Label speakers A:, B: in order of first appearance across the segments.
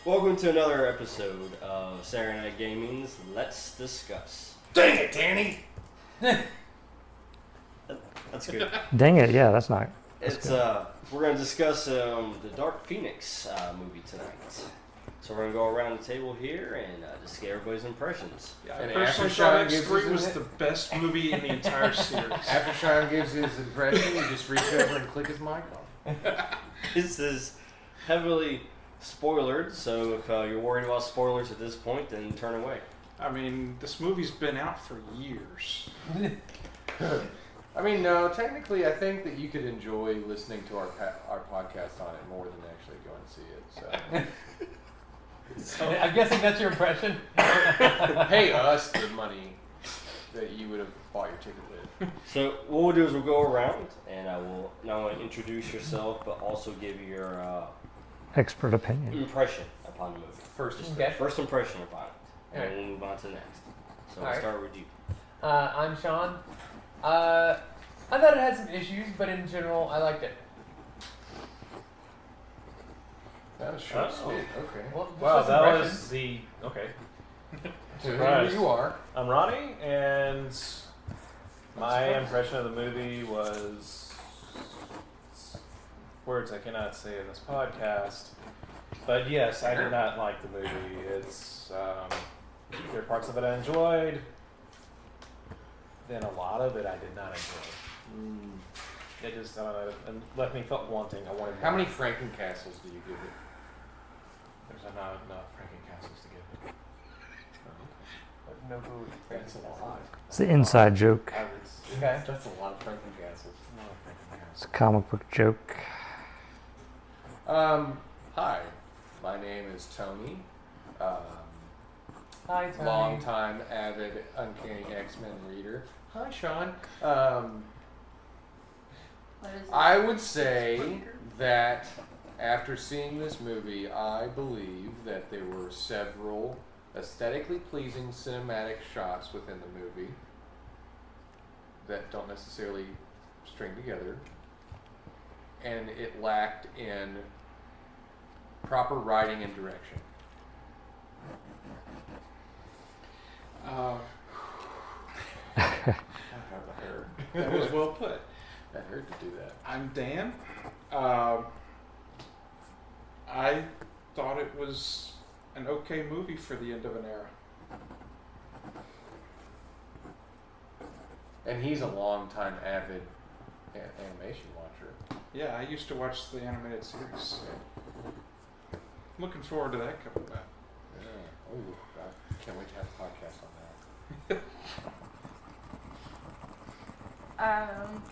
A: Welcome to another episode of Saturday Night Gaming's Let's Discuss.
B: Dang it, Danny!
A: That's good.
C: Dang it, yeah, that's not.
A: It's we're gonna discuss the Dark Phoenix movie tonight. So we're gonna go around the table here and just get everybody's impressions.
B: Yeah,
D: And
B: I personally thought X3 was the best movie in the entire series.
D: After Sean gives his impression, you just reach over and click his mic on.
A: This is heavily spoilered, so if you're worried about spoilers at this point, then turn away.
B: I mean, this movie's been out for years.
D: I mean, no, technically, I think that you could enjoy listening to our podcast on it more than actually go and see it. So,
E: I'm guessing that's your impression.
D: pay us the money that you would have bought your ticket with.
A: So what we'll do is we'll go around, and I will not only introduce yourself, but also give your
C: Expert opinion.
A: impression upon the movie. First impression upon it, and then we'll move on to the next. So we'll start with you.
E: I'm Sean. I thought it had some issues, but in general, I liked it.
D: That was short and sweet. Okay.
E: Well,
F: Wow,
E: just
F: that
E: impressions.
F: was the okay.
D: So
F: Surprised.
D: here you are.
F: I'm Ronnie, and my impression of the movie was words I cannot say in this podcast. But yes, I did not like the movie. It's there are parts of it I enjoyed. Then a lot of it I did not enjoy. It just and left me felt wanting. I wanted
D: How
F: more.
D: many Frankencastles do you give it?
F: There's not enough Frankencastles to give it.
E: No food.
D: That's a lot.
C: It's the inside joke.
F: I would
E: Okay.
D: That's a lot of Frankencastles.
C: It's a comic book joke.
D: Hi, my name is Tony.
E: Hi, Tony.
D: Long-time avid Uncanny X-Men reader. Hi, Sean. I would say that after seeing this movie, I believe that there were several aesthetically pleasing cinematic shots within the movie that don't necessarily string together, and it lacked in proper writing and direction.
B: That was well put.
D: That hurt to do that.
B: I'm Dan. I thought it was an okay movie for the end of an era.
D: And he's a long-time avid animation watcher.
B: Yeah, I used to watch the animated series. Looking forward to that coming back.
D: Yeah. Ooh, I can't wait to have a podcast on that.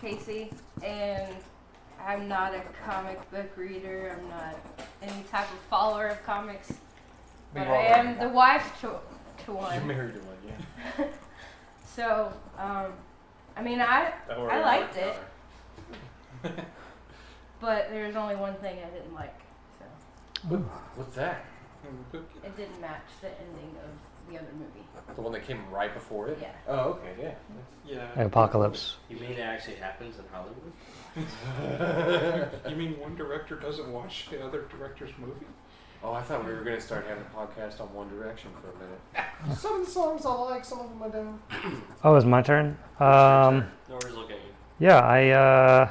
G: Kaysie, and I'm not a comic book reader. I'm not any type of follower of comics, but I am the wife to
D: You're
G: one.
D: married to one, yeah.
G: So, I mean, I liked it, but there's only one thing I didn't like. So
D: What's that?
G: it didn't match the ending of the other movie.
D: The one that came right before it?
G: Yeah.
D: Oh, okay, yeah.
B: Yeah.
C: Apocalypse.
A: You mean it actually happens in Hollywood?
B: You mean one director doesn't watch the other director's movie?
D: Oh, I thought we were going to start having a podcast on One Direction for a minute. Some of the songs I like, some of them I don't.
C: Oh, it's my turn.
A: No worries, look at you.
C: Yeah, I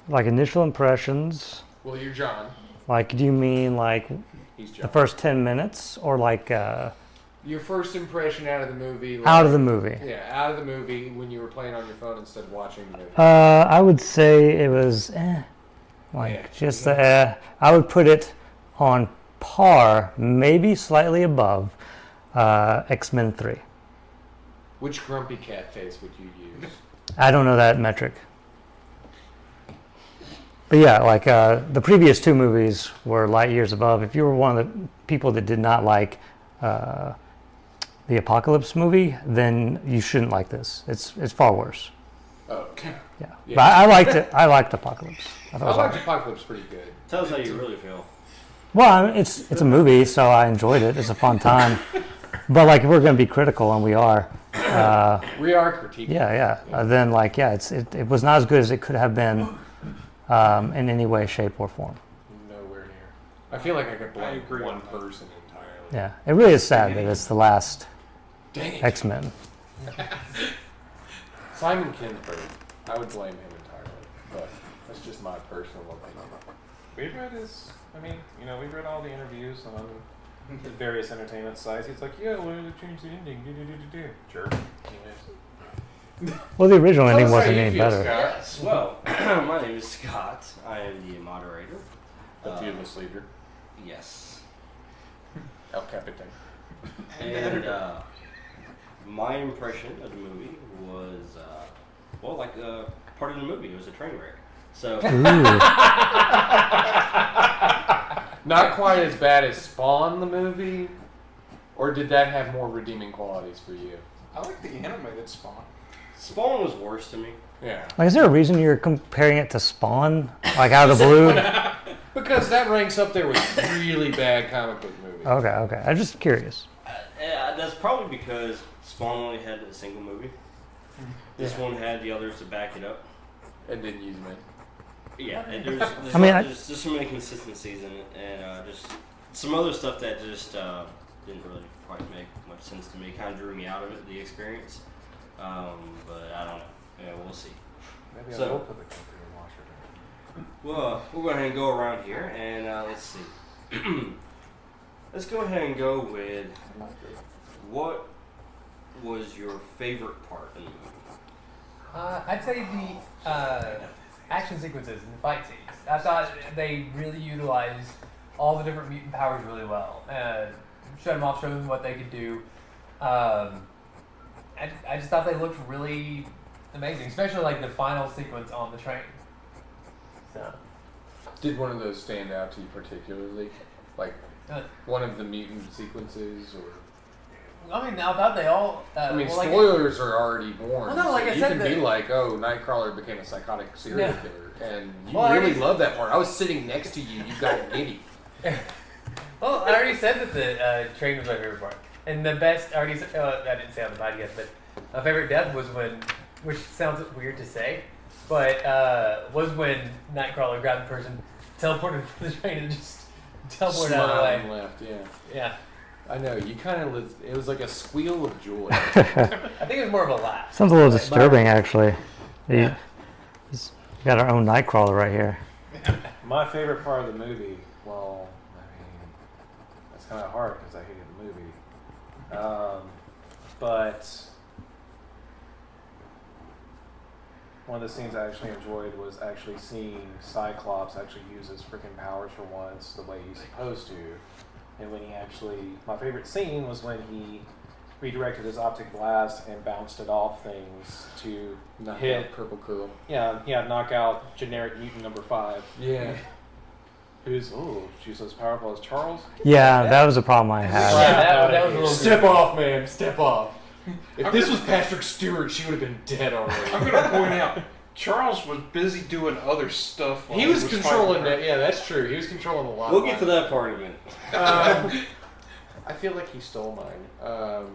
C: like initial impressions.
D: Well, you're John.
C: Like, do you mean like
D: He's John.
C: the first 10 minutes, or like
D: Your first impression out of the movie. Like,
C: out of the movie?
D: Yeah, out of the movie when you were playing on your phone instead of watching the movie.
C: I would say it was just I would put it on par, maybe slightly above X-Men 3.
D: Which grumpy cat face would you use?
C: I don't know that metric. But yeah, like the previous two movies were light years above. If you were one of the people that did not like the Apocalypse movie, then you shouldn't like this. It's far worse.
D: Oh, okay.
C: Yeah.
D: Yeah.
C: But I liked it. I liked Apocalypse. I thought it
D: I
C: was
D: liked
C: alright.
D: Apocalypse pretty good.
A: Tell us how you really feel.
C: Well, I mean, it's a movie, so I enjoyed it. It's a fun time. But like, if we're going to be critical, and we are,
D: We are critiquing.
C: then like, it was not as good as it could have been in any way, shape, or form.
D: Nowhere near. I feel like I could
B: I
D: blame
B: agree
D: one
B: on that.
D: person entirely.
C: Yeah, it really is sad that it's the last
D: Dang it.
C: X-Men.
D: Simon Kinberg. I would blame him entirely, but that's just my personal opinion.
F: We've read his. I mean, we've read all the interviews on the various entertainment sites. He's like, yeah, we're going to change the ending. Do. Jerk. Anyways.
C: Well, the original
D: Tell
C: ending
D: us how
C: wasn't
D: you
C: any
D: feel,
C: better.
D: Scott.
A: Yes. Well, my name is Scott. I am the moderator.
D: The fearless leader.
A: Yes.
D: El Capitan.
A: And my impression of the movie was, part of the movie. It was a train wreck. So.
C: Ooh.
D: Not quite as bad as Spawn the movie, or did that have more redeeming qualities for you?
B: I like the animated Spawn.
A: Spawn was worse to me.
D: Yeah.
C: Like, is there a reason you're comparing it to Spawn? Like, out of the blue?
D: Because that ranks up there with really bad comic book movies.
C: Okay. I'm just curious.
A: That's probably because Spawn only had a single movie. This one had the others to back it up.
D: And didn't use me.
A: Yeah, and there's there's just so many consistencies in it, and just some other stuff that just didn't really quite make much sense to me. Kind of drew me out of it, the experience. But I don't know. Yeah, we'll see.
F: Maybe
A: So-
F: I will put the company in Washington.
A: Well, we'll go ahead and go around here, and let's see. Let's go ahead and go with what was your favorite part in the movie?
E: I'd say the action sequences and the fight scenes. I thought they really utilized all the different mutant powers really well. Showed them off, showed them what they could do. I just thought they looked really amazing, especially like the final sequence on the train. So.
D: Did one of those stand out to you particularly? Like one of the mutant sequences, or?
E: I mean, I thought they all.
D: Spoilers are already warned.
E: Well, no, like
D: so
E: I
D: you
E: said,
D: can be like, "Oh, Nightcrawler became a psychotic serial
E: Yeah.
D: killer," and you
E: Well, I
D: really
E: already-
D: love that part. I was sitting next to you. You got giddy.
E: Well, I already said that the train was my favorite part, and the best. I didn't say on the podcast, but my favorite death was when, which sounds weird to say, but was when Nightcrawler grabbed the person, teleported from the train, and just teleported out of the
D: Smiled
E: way.
D: and left. Yeah,
E: Yeah,
D: I know. You kind of. It was like a squeal of joy.
E: I think it was more of a laugh.
C: Sounds a little disturbing, actually.
E: Yeah.
C: We got our own Nightcrawler right here.
F: My favorite part of the movie, well, I mean, that's kind of hard because I hated the movie. But one of the scenes I actually enjoyed was actually seeing Cyclops actually use his freaking powers for once the way he's supposed to. And when he actually, my favorite scene was when he redirected his optic blast and bounced it off things to
D: Knock
F: hit,
D: out Purple Quill.
F: knock out generic mutant number 5.
D: Yeah.
F: Who's, she's as powerful as Charles?
C: Yeah, that was a problem I had.
E: Yeah, that was a little.
D: Step off, man. Step off. If this was Patrick Stewart, she would have been dead already.
B: I'm going to point out, Charles was busy doing other stuff. While
D: He was controlling
B: fighting her.
D: that. Yeah, that's true. He was controlling a lot.
A: We'll get to that part in a minute.
D: I feel like he stole mine.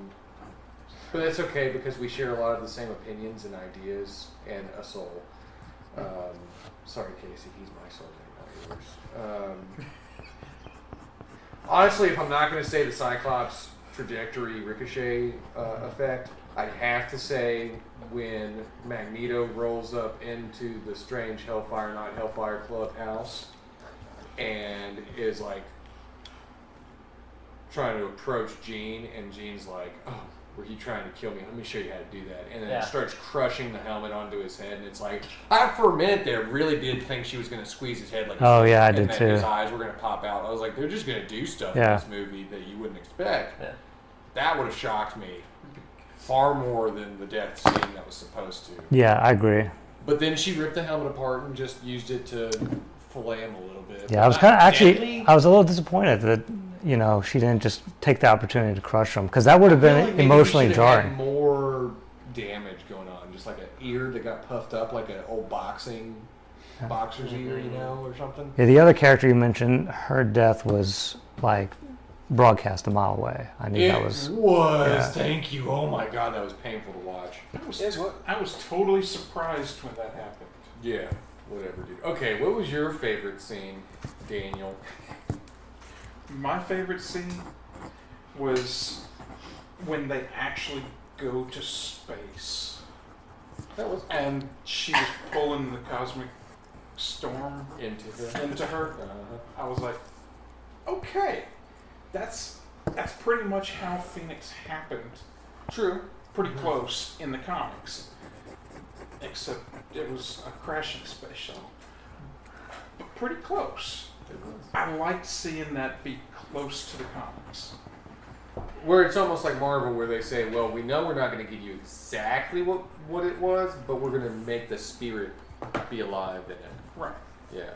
D: But that's okay because we share a lot of the same opinions and ideas and a soul. Sorry, Kaysie, he's my soul, not yours. Honestly, if I'm not going to say the Cyclops trajectory ricochet effect, I'd have to say when Magneto rolls up into the strange Hellfire, not Hellfire clubhouse and is like trying to approach Jean, and Jean's like, "Oh, were you trying to kill me? Let me show you how to do that." And then
E: Yeah.
D: it starts crushing the helmet onto his head, and it's like, I for a minute there really did think she was going to squeeze his head like.
C: Oh, yeah, I
D: and
C: did
D: then
C: too.
D: His eyes were going to pop out. I was like, they're just going to do stuff in
C: Yeah.
D: this movie that you wouldn't expect.
E: Yeah.
D: That would have shocked me far more than the death scene that was supposed to.
C: Yeah, I agree.
D: But then she ripped the helmet apart and just used it to fillet him a little bit.
C: Yeah, I was kind of actually, I was a little disappointed that, she didn't just take the opportunity to crush him, because that would have
D: I feel
C: been
D: like maybe we
C: emotionally
D: should have had
C: jarring.
D: more damage going on, just like an ear that got puffed up, like an old boxer's ear, or something.
C: Yeah, the other character you mentioned, her death was like broadcast a mile away. I knew that was. Yeah.
D: Thank you. Oh my god, that was painful to watch.
B: I was totally surprised when that happened.
D: Yeah, whatever, dude. Okay, what was your favorite scene, Daniel?
B: My favorite scene was when they actually go to space.
D: That was
B: And she was pulling the cosmic storm
D: into
B: her. I was like, okay, that's pretty much how Phoenix happened.
D: True.
B: Pretty close in the comics, except it was a crashing space shuttle. But pretty close.
D: It was.
B: I liked seeing that be close to the comics.
D: Where it's almost like Marvel, where they say, well, we know we're not going to give you exactly what it was, but we're going to make the spirit be alive in it.
B: Right.
D: Yeah.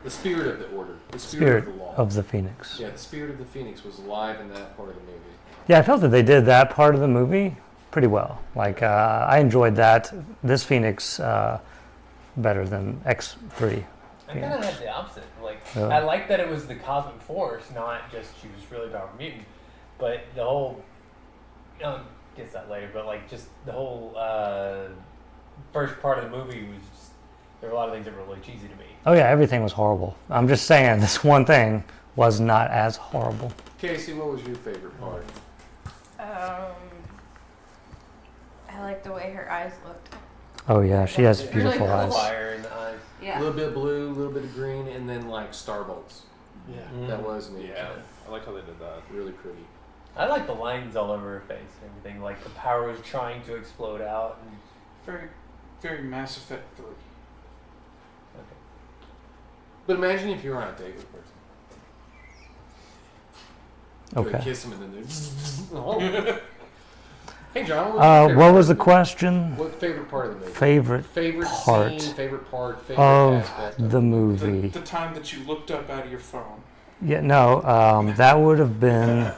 D: The spirit of the Order. The
C: Spirit
D: of the law.
C: of the Phoenix.
D: Yeah, the spirit of the Phoenix was alive in that part of the movie.
C: Yeah, I felt that they did that part of the movie pretty well. Like, I enjoyed this Phoenix better than X3.
E: I kind of had the opposite. Like,
C: Really?
E: I liked that it was the cosmic force, not just she was really powerful mutant. But the whole, gets that later. But like, just the whole first part of the movie was just, there were a lot of things that were really cheesy to me.
C: Oh yeah, everything was horrible. I'm just saying this one thing was not as horrible.
D: Kaysie, what was your favorite part?
G: I like the way her eyes looked.
C: Oh yeah, she has
G: Really
C: beautiful
G: cool.
C: eyes.
E: Fire in the eyes.
D: A
G: Yeah.
D: little bit of blue, a little bit of green, and then like star bolts.
B: Yeah.
D: That was neat.
F: Yeah, I like how they did that.
D: Really pretty.
E: I like the lines all over her face and everything. Like the power was trying to explode out. And,
B: Very, very Mass Effect 3.
D: But imagine if you were on a date with a person. You would
C: Okay.
D: kiss them and then they're... Hey John, what
C: What was the
D: part
C: question?
D: What favorite part of the movie?
C: Favorite
D: Favorite
C: part
D: scene, favorite part, favorite
C: of
D: aspect of
C: the
B: The
C: movie?
B: time that you looked up out of your phone.
C: Yeah, no, that would have been,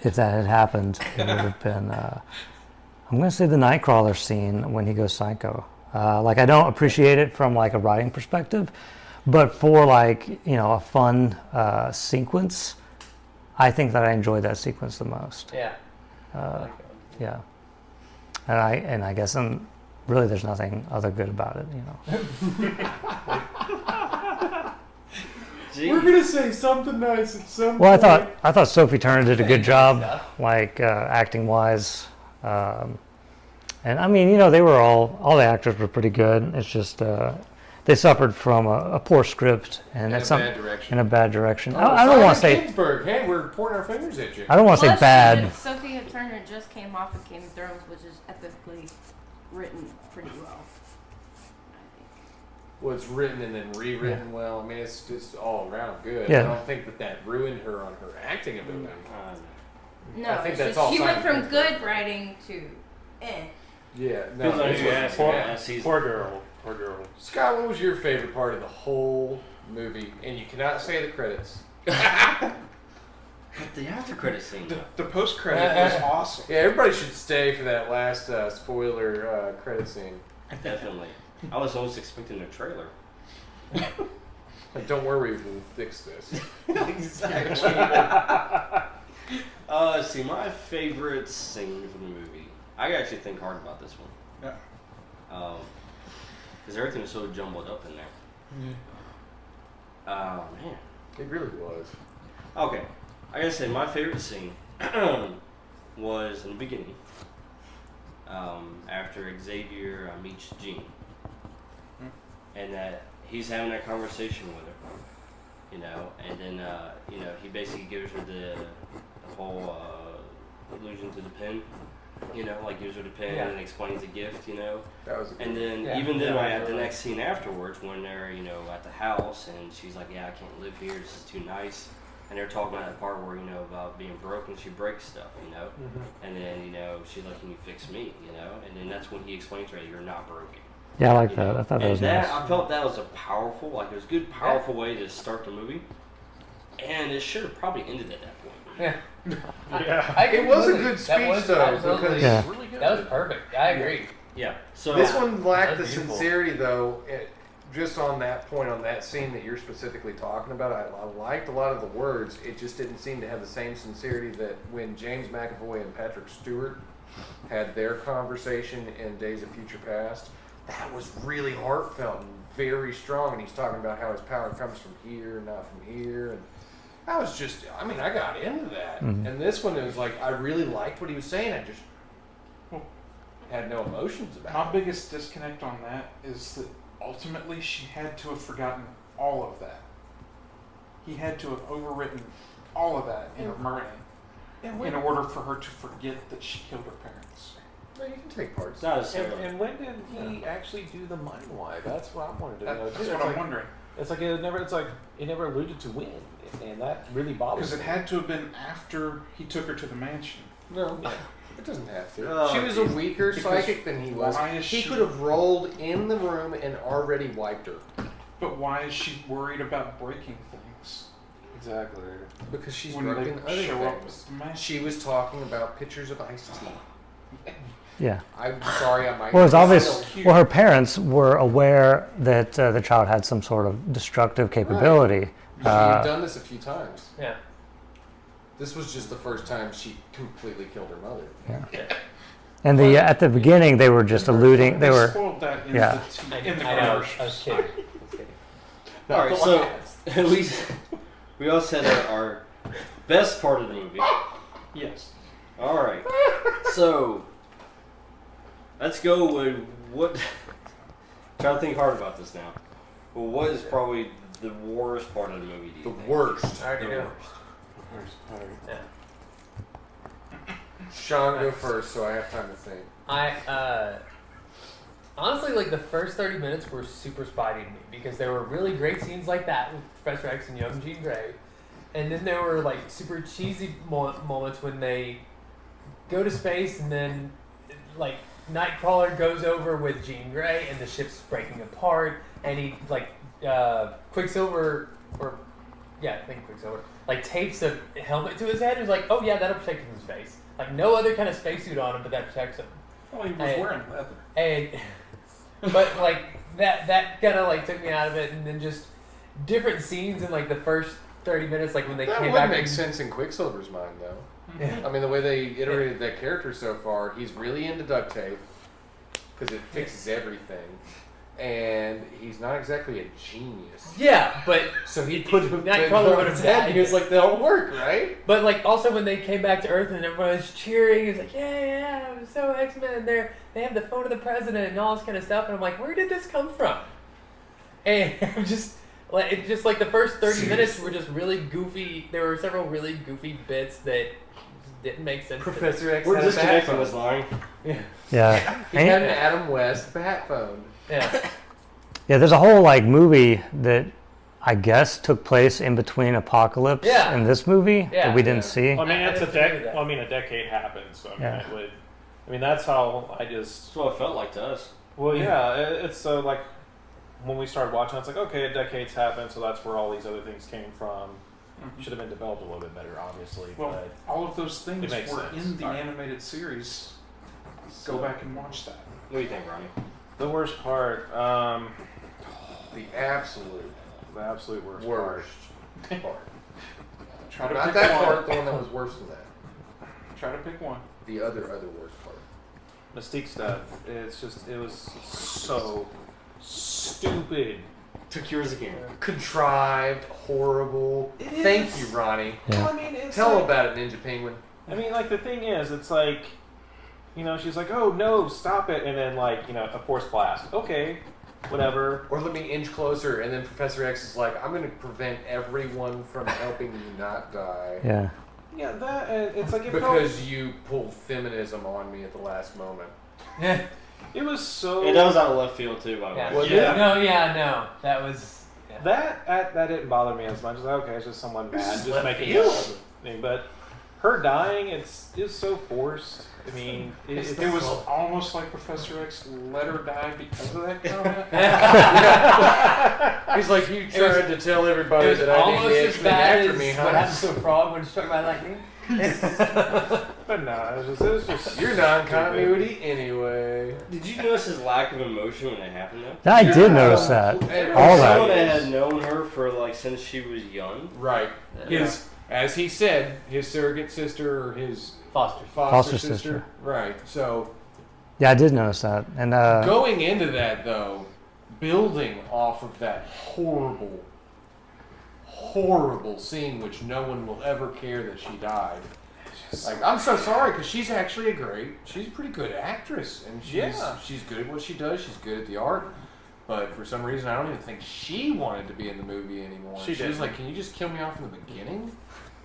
C: if that had happened, it would have been, I'm going to say the Nightcrawler scene when he goes psycho. Like, I don't appreciate it from, like, a writing perspective, but for, like, a fun sequence, I think that I enjoyed that sequence the most.
E: yeah. I like that.
C: Yeah. And I guess really there's nothing other good about it,
A: Gee.
D: We're gonna say something nice at some
C: Well,
D: point.
C: I thought Sophie Turner did a good job,
E: Yeah.
C: like acting wise, and I mean, they were all the actors were pretty good. It's just they suffered from a poor script and
D: In
C: it's
D: a bad direction.
C: in a bad direction.
D: Oh,
C: I don't want to
D: Simon
C: say
D: Ginsberg. Hey, we're pointing our fingers at you.
C: I don't want to say
G: Plus,
C: bad.
G: Sophia Turner just came off of Game of Thrones, which is epically written pretty well.
D: Well, it's written and then rewritten well. I mean, it's just all around good.
C: Yeah.
D: I don't think that ruined her on her acting ability.
G: No,
D: I think
G: it's
D: that's
G: just
D: all
G: she went
D: Simon
G: from
D: Ginsberg.
G: good writing to eh.
D: Yeah, no.
A: Depends on
D: it's
A: who you
D: what-
A: ask.
F: Poor,
A: Yeah, she's-
F: poor girl. Poor girl.
D: Scott, what was your favorite part of the whole movie? And you cannot say the credits.
A: The after credit scene.
B: The post credit was awesome.
D: Yeah, everybody should stay for that last spoiler credit scene.
A: Definitely. I was almost expecting a trailer.
D: Like, don't worry, we'll fix this.
A: Exactly. See, my favorite scene from the movie. I actually think hard about this one.
B: Yeah.
A: Because everything was so jumbled up in there. Oh, man.
D: It really was.
A: Okay. I gotta say, my favorite scene was in the beginning. After Xavier meets Jean. And that he's having that conversation with her. And then, he basically gives her the whole allusion to the pen. Gives her the pen
E: Yeah.
A: and explains the gift,
D: That was a good
A: And then,
E: Yeah.
A: even then,
E: Yeah,
A: at the
E: really.
A: next scene afterwards, when they're, at the house, and she's like, yeah, I can't live here, this is too nice. And they're talking about that part where, about being broken, she breaks stuff, And then, she's like, can you fix me, And then that's when he explains to her, you're not broken.
C: Yeah, I like that. I thought that
A: And
C: was nice.
A: I felt that was a powerful, it was a good, powerful way to start the movie. And it should have probably ended at that point.
E: Yeah.
F: Yeah.
E: I agree
D: It was a
E: completely.
D: good
E: That
D: speech,
E: was
D: though,
E: absolutely-
D: because
C: Yeah.
F: Really good.
E: That was perfect. I agree.
A: Yeah. So
D: This one lacked the
E: That's beautiful.
D: sincerity, though. Just on that point, on that scene that you're specifically talking about, I liked a lot of the words. It just didn't seem to have the same sincerity that when James McAvoy and Patrick Stewart had their conversation in Days of Future Past. That was really heartfelt and very strong. And he's talking about how his power comes from here, not from here. And I got into that.
C: Mhm.
D: And this one, it was like, I really liked what he was saying. I just had no emotions about
B: My
D: it.
B: biggest disconnect on that is that ultimately she had to have forgotten all of that. He had to have overwritten all of that in her brain in order for her to forget that she killed her parents.
D: No, you can take parts.
A: It's not necessarily.
F: And when did he actually do the mind wipe? That's what I wanted to know.
B: That's
F: too.
B: what
F: It's
B: I'm
F: like,
B: wondering.
F: It's like it never alluded to when, and that really bothers
B: Because it
F: me.
B: had to have been after he took her to the mansion.
D: No, it doesn't have to.
A: Oh,
D: She was a weaker
B: because
D: psychic than he was.
B: why is
D: He
B: she-
D: could have rolled in the room and already wiped her.
B: But why is she worried about breaking things
F: Exactly.
D: Because she's
B: when
D: broken
B: they
D: other
B: show up
D: things.
B: at the mansion?
D: She was talking about pictures of iced tea.
C: Yeah.
D: I'm sorry, I might.
C: Well, it's obvious.
B: so cute.
C: Well, her parents were aware that the child had some sort of destructive capability.
D: She'd done this a few times.
E: Yeah.
D: This was just the first time she completely killed her mother.
C: Yeah. And at the beginning, they were just alluding. They were.
B: spoiled that in
C: Yeah.
B: in the
E: I know. I was
B: commercials.
E: kidding. I was kidding.
A: All right, so at least we all said our best part of the movie.
B: Yes.
A: All right, so let's go with what. Trying to think hard about this now. Well, what is probably the worst part of the movie? Do you
D: The
A: think?
D: worst.
E: I already
A: The
E: know.
A: worst.
E: Yeah.
D: Sean, go first, so I have time to think.
E: Honestly, like the first 30 minutes were super spotty to me because there were really great scenes like that with Professor X and young Jean Grey, and then there were like super cheesy moments when they go to space and then like Nightcrawler goes over with Jean Grey and the ship's breaking apart and he like Quicksilver I think Quicksilver like tapes a helmet to his head and is like, oh yeah, that'll protect his face. Like no other kind of spacesuit on him, but that protects him.
B: Well, he was
E: Hey.
B: wearing leather.
E: And but like that kind of like took me out of it, and then just different scenes in like the first 30 minutes, like when they
D: That
E: came
D: would
E: back.
D: make sense in Quicksilver's mind, though.
E: Yeah.
D: I mean, the way they iterated that character so far, he's really into duct tape because it fixes everything, and he's not exactly a genius.
E: Yeah, but
D: So he put him
E: Nightcrawler
D: on
E: would've
D: his head, and he was
E: died.
D: like, "That'll work, right?"
E: like also when they came back to Earth and everyone was cheering, it's like yeah, it was so X-Men. They have the phone of the president and all this kind of stuff, and I'm like, where did this come from? And I'm just like the first 30 minutes were just really goofy. There were several really goofy bits that just didn't make sense. to me.
D: Professor X
A: We're
D: had a bat
A: disconnecting
D: phone.
A: this line.
C: Yeah.
D: He had an Adam West bat phone.
E: Yeah.
C: Yeah, there's a whole like movie that I guess took place in between Apocalypse
E: Yeah.
C: and this movie
E: Yeah.
C: that we didn't
D: Yeah.
C: see.
F: Well, I mean,
E: I
F: it's a
E: didn't agree with
F: decade.
E: that.
F: A decade happened, so I mean,
C: Yeah.
F: it would. I mean, that's how I just.
A: That's what it felt like to us.
F: Well, yeah, it's so like when we started watching, it's like okay, a decade's happened, so that's where all these other things came from.
B: Mhm.
F: Should have been developed a little bit better, obviously.
B: Well,
F: but
B: all of those things
F: It makes
B: were
F: sense.
B: in the
F: Alright.
B: animated series. Go back and watch that.
A: What do you think, Ronnie?
F: the worst part,
D: The absolute
F: the absolute worst,
D: worst part.
B: Try to
D: Not
B: pick
D: that
B: one.
D: part, the one that was worse than that.
B: Try to pick one.
D: The other worst part.
F: Mystique's death. It was so stupid.
A: Took yours again.
D: Contrived, horrible.
F: It
D: Thank
F: is.
D: you, Ronnie.
C: Yeah.
F: Well, I mean, it's
D: Tell
F: like,
D: about it, Ninja Penguin.
F: I mean, like the thing is, it's like, you know, she's like, "Oh no, stop it!" And then like, you know, a force blast. Okay, whatever.
D: Or let me inch closer, and then Professor X is like, I'm going to prevent everyone from helping you not die.
C: Yeah.
F: Yeah, that it's like it
D: Because you pulled feminism on me at the last moment.
E: Yeah.
F: it was so
A: And that was out of left field too, by the
E: Yeah.
A: way.
D: Well,
B: Yeah.
E: No. That was. Yeah.
F: that didn't bother me as much as okay, it's just someone mad,
D: is
F: just
D: left
F: making
D: field.
F: a thing. But her dying, it's so forced. I mean, it's
B: It was almost like Professor X let her die because of that comment.
D: He's like, you
E: was-
D: tried to tell everybody
E: It was
D: that I
E: almost
D: didn't
E: as
D: X-Men
E: bad
D: after
E: as
D: me,
E: what
D: huh?
E: happens to a frog when struck by lightning.
F: but no, it was just
D: You're non-continuity anyway.
A: Did you notice his lack of emotion when it happened though?
C: I did notice that.
D: And
C: All
A: Someone
C: that.
A: that had known her for like since she was young.
D: Right. His, as he said, his surrogate sister or his
E: Foster.
D: foster
C: Foster
D: sister.
C: sister.
D: Right. So
C: Yeah, I did notice that. And
D: going into that though, building off of that horrible horrible scene, which no one will ever care that she died. Like, I'm so sorry, because she's actually she's a pretty good actress, and she's good at what she does, she's good at the art, but for some reason I don't even think she wanted to be in the movie anymore. She was like, can you just kill me off in the beginning?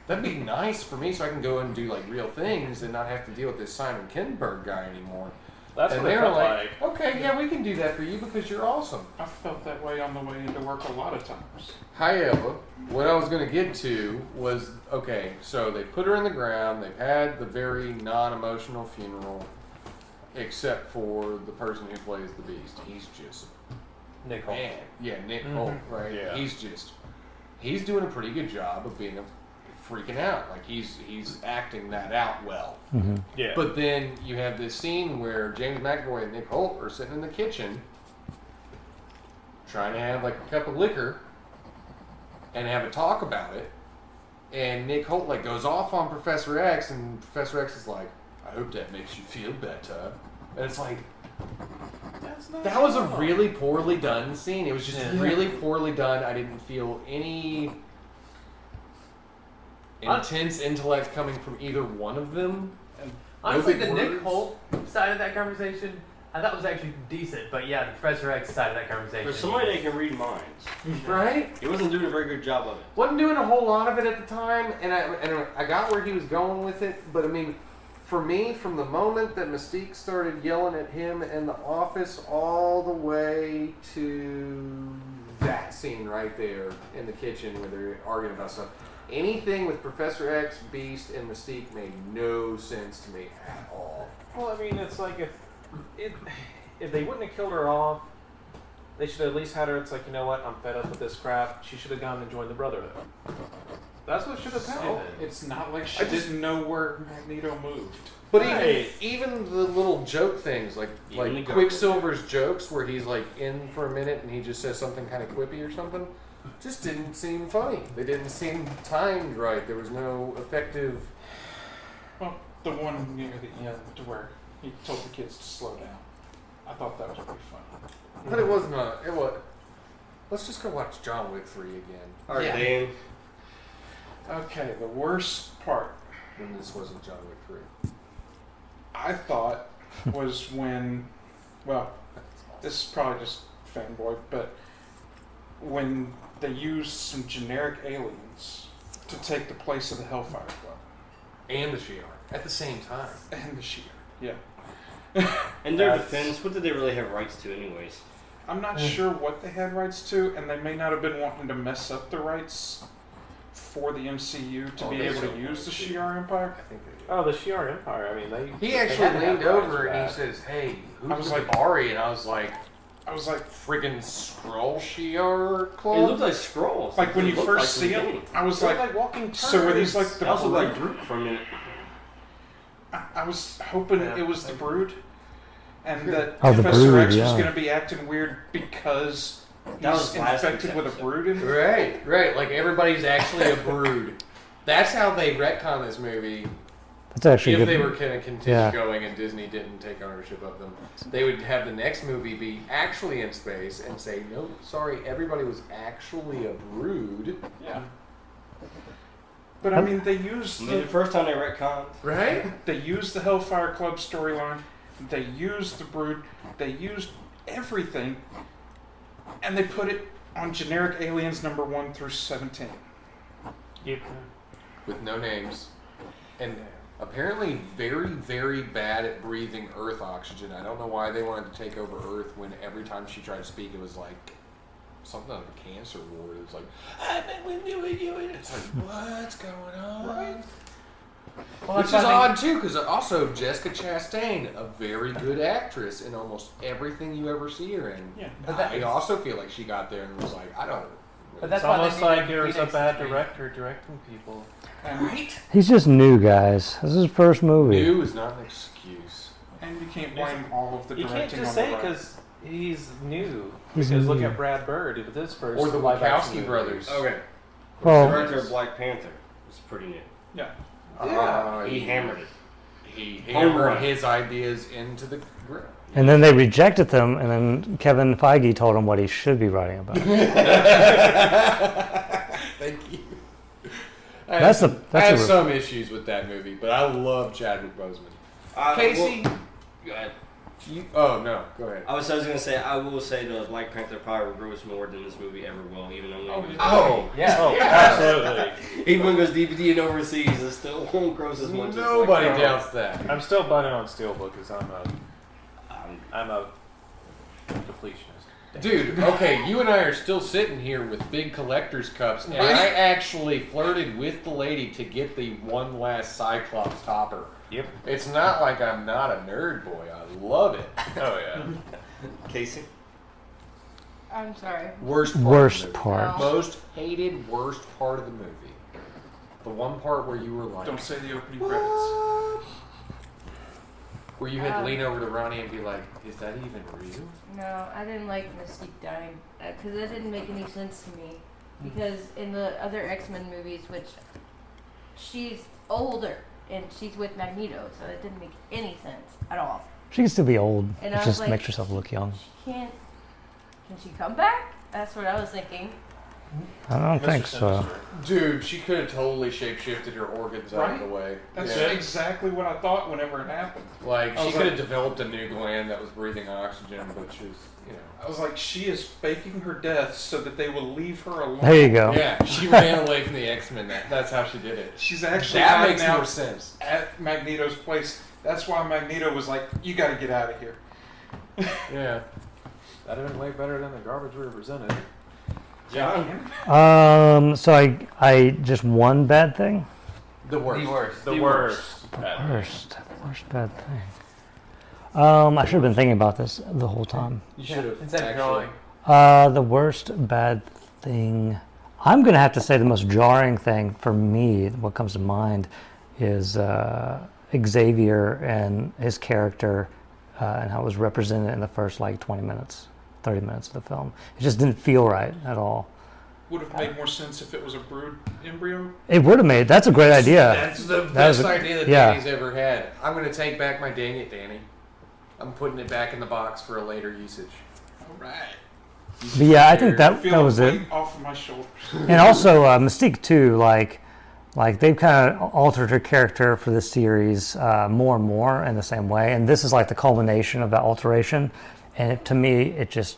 D: That'd be nice for me so I can go and do like real things and not have to deal with this Simon Kinberg guy anymore.
F: That's
D: and
F: what
D: they
F: it
D: were
F: felt
D: like, okay, yeah, we can do that for you because you're awesome.
B: I felt that way on the way into work a lot of times.
D: However, what I was going to get to was, okay, so they put her in the ground, they've had the very non-emotional funeral, except for the person who plays the Beast. He's just,
E: Nick Holt.
D: man, yeah, Nick Holt, right?
F: Yeah.
D: He's doing a pretty good job of being freaking out. Like, he's acting that out well.
C: Mm-hmm.
F: Yeah.
D: But then you have this scene where James McAvoy and Nick Holt are sitting in the kitchen trying to have like a cup of liquor and have a talk about it. And Nick Holt like goes off on Professor X, and Professor X is like, I hope that makes you feel better. And it's like, that was a really poorly done scene. It was just really poorly done. I didn't feel any intense intellect coming from either one of them.
E: Honestly,
D: No
E: the
D: big
E: Nick
D: words.
E: Holt side of that conversation, I thought was actually decent. But yeah, the Professor X side of that conversation.
A: For somebody that can read minds,
D: Right?
A: he wasn't doing a very good job of it.
D: Wasn't doing a whole lot of it at the time, and I got where he was going with it, but I mean, for me, from the moment that Mystique started yelling at him in the office all the way to that scene right there in the kitchen where they're arguing about stuff, anything with Professor X, Beast, and Mystique made no sense to me at all.
F: Well, I mean, it's like if they wouldn't have killed her off, they should have at least had her. It's like, you know what? I'm fed up with this crap. She should have gone and joined the Brotherhood. That's what should have happened.
B: It's not like she didn't know where Magneto moved.
D: But
F: Right.
D: even the little joke things, like
A: Even the
D: Quicksilver's jokes, where he's like in for a minute and he just says something kind of quippy or something, just didn't seem funny. They didn't seem timed right. There was no effective.
B: Well, the one near the end to where he told the kids to slow down. I thought that was pretty funny.
D: But it wasn't a. It was. Let's just go watch John Wick 3 again.
A: All right,
B: Yeah.
A: Dan.
B: Okay, the worst part
D: And this wasn't John Wick 3.
B: I thought was when, well, this is probably just fanboy, but when they used some generic aliens to take the place of the Hellfire Club
D: And the Shi'ar at the same time.
B: and the Shi'ar. Yeah.
A: In their
B: That's-
A: defense, what did they really have rights to, anyways?
B: I'm not sure what they had rights to, and they may not have been wanting to mess up the rights for the MCU to be
D: they
B: able to
D: still
B: use the
D: wanted to.
B: Shi'ar Empire.
D: I think they did.
F: Oh, the Shi'ar Empire. I mean,
D: He
F: they
D: actually
F: had to have
D: leaned
F: rights
D: over
F: for
D: and he
F: that.
D: says, "Hey, who's
B: I was
D: the
B: like-
D: Bari?" And I was like,
B: I was like,
D: "Friggin' Skrull Shi'ar Club."
A: It looked like scrolls.
B: like when
A: It
B: you
A: looked
B: first
A: like
B: see
A: the
B: them,
A: beginning.
B: I was
F: They're
B: like,
F: like walking turds.
B: so were these like
A: They
B: the
A: also looked like
B: Brood?
A: Groot for a minute.
B: I was hoping
F: Yeah.
B: it was the Brood, and that
C: Oh, the
B: Professor
C: Brood,
B: X was
C: yeah.
B: going to be acting weird because
A: That
B: he's
A: was last
B: infected
A: week's
B: with a Brood. In him.
D: Right. Like everybody's actually a brood. That's how they retcon this movie.
C: That's actually
D: If
C: good.
D: they were going to continue
C: Yeah.
D: going and Disney didn't take ownership of them, they would have the next movie be actually in space and say, "No, sorry, everybody was actually a brood."
B: Yeah. But I mean, they used
A: I mean, the first time they retconned,
D: Right?
B: They used the Hellfire Club storyline. They used the Brood. They used everything, and they put it on generic aliens number 1 through 17.
F: Yep.
D: With no names. And apparently very, very bad at breathing Earth oxygen. I don't know why they wanted to take over Earth when every time she tried to speak it was like something like a cancer ward. It was like, I've been with you. It's like, what's going on?
B: Right.
E: Well,
D: Which is
E: that's why I think-
D: odd too, because also Jessica Chastain, a very good actress in almost everything you ever see her in.
B: Yeah.
E: But that
D: I also feel like she got there and was like, I don't.
E: But that's
F: It's
E: why they
F: almost
E: need
F: like
E: to
F: there was a
E: Phoenix
F: bad
E: Street.
F: director directing people.
B: And,
C: He's just new, guys. This is his first movie.
D: New is not an excuse.
B: and you can't blame all of the
F: You
B: directing
F: can't just
B: on
F: say
B: the writer.
F: because he's new.
C: He's
F: Because look
C: new.
F: at Brad Bird with his first
D: Or the
F: live action
D: Wachowski
F: movie.
D: brothers.
A: okay.
C: Well-
A: the director of Black Panther was pretty new.
B: Yeah.
A: He hammered it.
D: He
A: Home
D: hammered
A: run.
D: his ideas into the ground.
C: And then they rejected them, and then Kevin Feige told him what he should be writing about.
B: They
D: Thank you. I have some issues with that movie, but I love Chadwick Boseman. Kaysie,
A: go ahead.
D: Oh no, go ahead.
A: I was gonna say I will say the Black Panther probably grows more than this movie ever will, even though
F: Absolutely.
A: even when it goes DVD and overseas, it still won't gross as much.
D: Nobody
A: as
D: doubts that.
F: I'm still bunning on Steelbook because I'm a completionist.
D: Dude, okay, you and I are still sitting here with big collector's cups, and I actually flirted with the lady to get the one last Cyclops topper.
F: Yep.
D: It's not like I'm not a nerd boy. I love it.
F: Oh yeah.
A: Kaysie?
G: I'm sorry.
D: Worst
C: part.
G: No.
D: Most hated worst part of the movie. The one part where you were like,
B: Don't say the opening credits.
D: where you had to lean over to Ronnie and be like, is that even real?
G: No, I didn't like Mystique dying because that didn't make any sense to me. Because in the other X-Men movies, which she's older and she's with Magneto, so it didn't make any sense at all.
C: She can still be old.
G: And
C: It
G: I was
C: just
G: like,
C: makes herself look young.
G: Can she come back? That's what I was thinking.
C: I don't think
F: Mr.
C: so.
F: Sinister.
D: Dude, she could have totally shapeshifted her organs out of
B: Right?
D: the way.
B: That's
D: Yeah.
B: exactly what I thought whenever it happened.
D: Like,
B: I
D: she
B: was
D: could
B: like-
D: have developed a new gland that was breathing oxygen, but she was,
B: I was like, she is faking her death so that they will leave her alone.
C: There you go.
D: Yeah, she ran away from the X-Men. That's how she did it.
B: She's actually
D: That
B: hiding
D: makes
B: out
D: more sense.
B: at Magneto's place. That's why Magneto was like, you got to get out of here.
D: Yeah.
F: That'd have been way better than the garbage we presented.
A: John?
C: So I just one bad thing.
D: The worst.
E: The worst.
F: The worst. Bad.
C: Worst bad thing. I should have been thinking about this the whole time.
D: You should have.
E: Instead of going.
C: The worst bad thing. I'm gonna have to say the most jarring thing for me. What comes to mind is Xavier and his character and how it was represented in the first 20 minutes, 30 minutes of the film. It just didn't feel right at all.
B: Would have made more sense if it was a brood embryo.
C: It would have made. That's a great idea.
D: That's the
C: That
D: best
C: was a-
D: idea that
C: yeah.
D: Danny's ever had. I'm going to take back my dang it, Danny. I'm putting it back in the box for a later usage.
B: All right.
C: But yeah, I think that
B: Feel
C: was
B: a
C: it.
B: weight off of my shoulders.
C: And also Mystique too. Like they've kind of altered her character for this series more and more in the same way. And this is like the culmination of that alteration. And to me, it just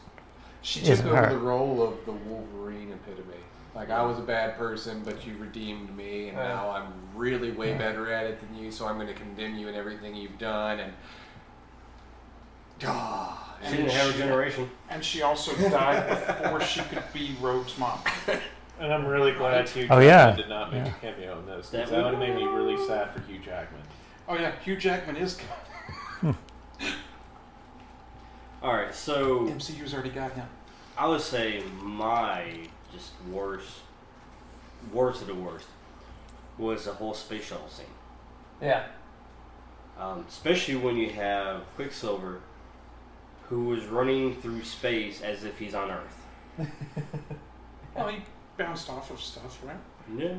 D: She took
C: isn't
D: over
C: her.
D: the role of the Wolverine epitome. Like, I was a bad person, but you redeemed me, and now I'm really way better at it than you, so I'm going to condemn you in everything you've done, and...
A: She didn't have a generation.
B: And she also died before she could be Rogue's mom.
F: And I'm really glad Hugh
C: Oh,
F: Jackman
C: yeah.
F: did not make a cameo in this. 'Cause
A: That
F: That would have made me really sad for Hugh Jackman.
B: Oh yeah, Hugh Jackman is good.
A: Alright, so
B: MCU's already got him.
A: I would say my just worst of the worst was the whole space shuttle scene.
E: Yeah.
A: Especially when you have Quicksilver, who was running through space as if he's on Earth.
B: Well, he bounced off of stuff, right?
A: Yeah.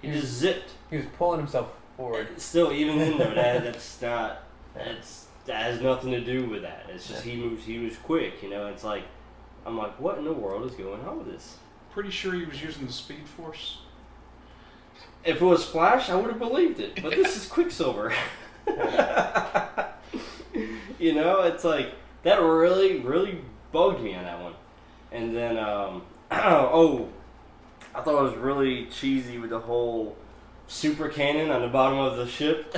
A: He just zipped.
E: He was pulling himself forward.
A: Still, even then though, that has nothing to do with that. It's just he was quick, It's like, I'm like, what in the world is going on with this?
B: Pretty sure he was using the Speed Force.
A: If it was Flash, I would have believed it. But this is Quicksilver. It's like, that really, really bugged me on that one. And then, I thought it was really cheesy with the whole super cannon on the bottom of the ship.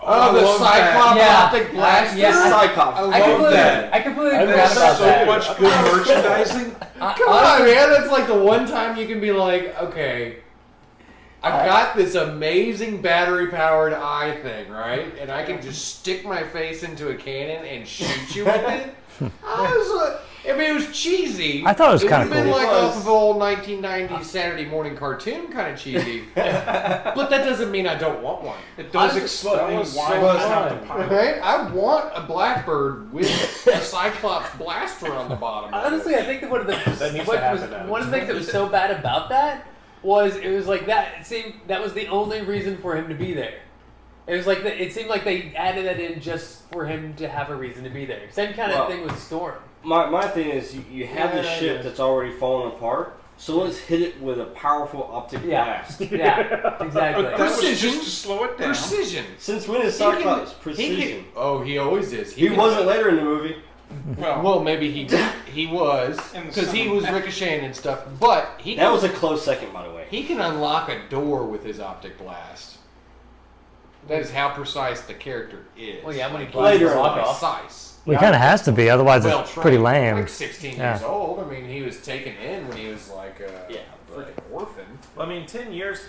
D: Oh, the Cyclops
E: Yeah.
D: optic blaster?
E: Yeah.
A: Cyclops.
E: I completely forgot
B: There's
E: about
B: so
E: that.
B: much good merchandising.
D: Come on, man. That's like the one time you can be like, okay, I've got this amazing battery-powered eye thing, right? And I can just stick my face into a cannon and shoot you with it. It was cheesy.
C: I thought it was
D: kinda
C: kinda
D: been
C: cool.
D: like
A: It was.
D: off of old 1990s Saturday morning cartoon kind of cheesy. But that doesn't mean I don't want one.
B: It does
A: That
B: explain
A: was
B: why
A: so
B: he's not
A: fun.
B: the pilot.
D: Right? I want a Blackbird with a Cyclops blaster on the bottom. of it.
E: Honestly, I think that one of the
F: That needs to happen now.
E: one of the things that was so bad about that was it was like that. It seemed that was the only reason for him to be there. It was like it seemed like they added that in just for him to have a reason to be there. Same kind of
A: Well,
E: thing with Storm.
A: My thing is, you have the
E: Yeah,
A: ship
E: yeah.
A: that's already fallen apart, So let's hit it with a powerful optic blast.
E: Yeah, exactly.
B: But that was
D: Precision.
B: just to slow it down.
D: Precision.
A: Since when is Cyclops precision?
D: He always is.
A: He wasn't later in the movie.
D: Well, maybe he was
B: In the
D: because he
B: summer.
D: was ricocheting and stuff. But
A: That was a close second, by the way.
D: he can unlock a door with his optic blast. That is how precise the character is.
E: Well, yeah, when he
D: Like,
E: blasts
A: Later
E: the
A: in
E: lock
A: life.
E: off.
D: precise.
C: Well, it kind of has to be, otherwise
D: Well
C: it's pretty
D: trained.
C: lame.
D: Like 16
C: Yeah.
D: years old. I mean, he was taken in when he was like a
A: Yeah, but
D: freaking orphan.
F: Well, I mean, 10 years.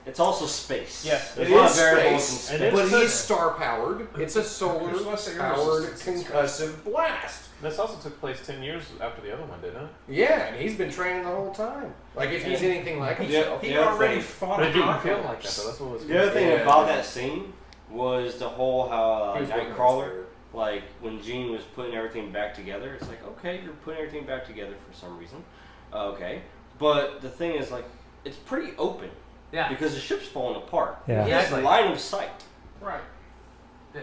A: it's also space.
F: Yeah,
A: There's
D: It
A: a lot
D: is
A: of variables
D: space,
A: in
F: It
A: space.
F: is
D: but he's
F: space.
D: star powered. It's a solar
B: There's less air
D: powered
B: resistance.
D: concussive blast.
F: This also took place 10 years after the other one, didn't it?
D: Yeah, and he's been training the whole time. Like if he's anything like himself.
B: He
A: The other
B: already
A: thing-
B: fought
F: But it didn't feel
B: Apocalypse.
F: like that, though. That's what was.
A: The other thing
D: Yeah.
A: about that scene was the whole how
D: He was working
A: Nightcrawler,
D: his
A: like when Jean was putting everything back together, it's like, okay, you're putting everything back together for some reason. Okay. But the thing is, like, it's pretty open
E: Yeah.
A: because the ship's falling apart.
C: Yeah.
A: He has
E: Exactly.
A: line of sight.
B: Right.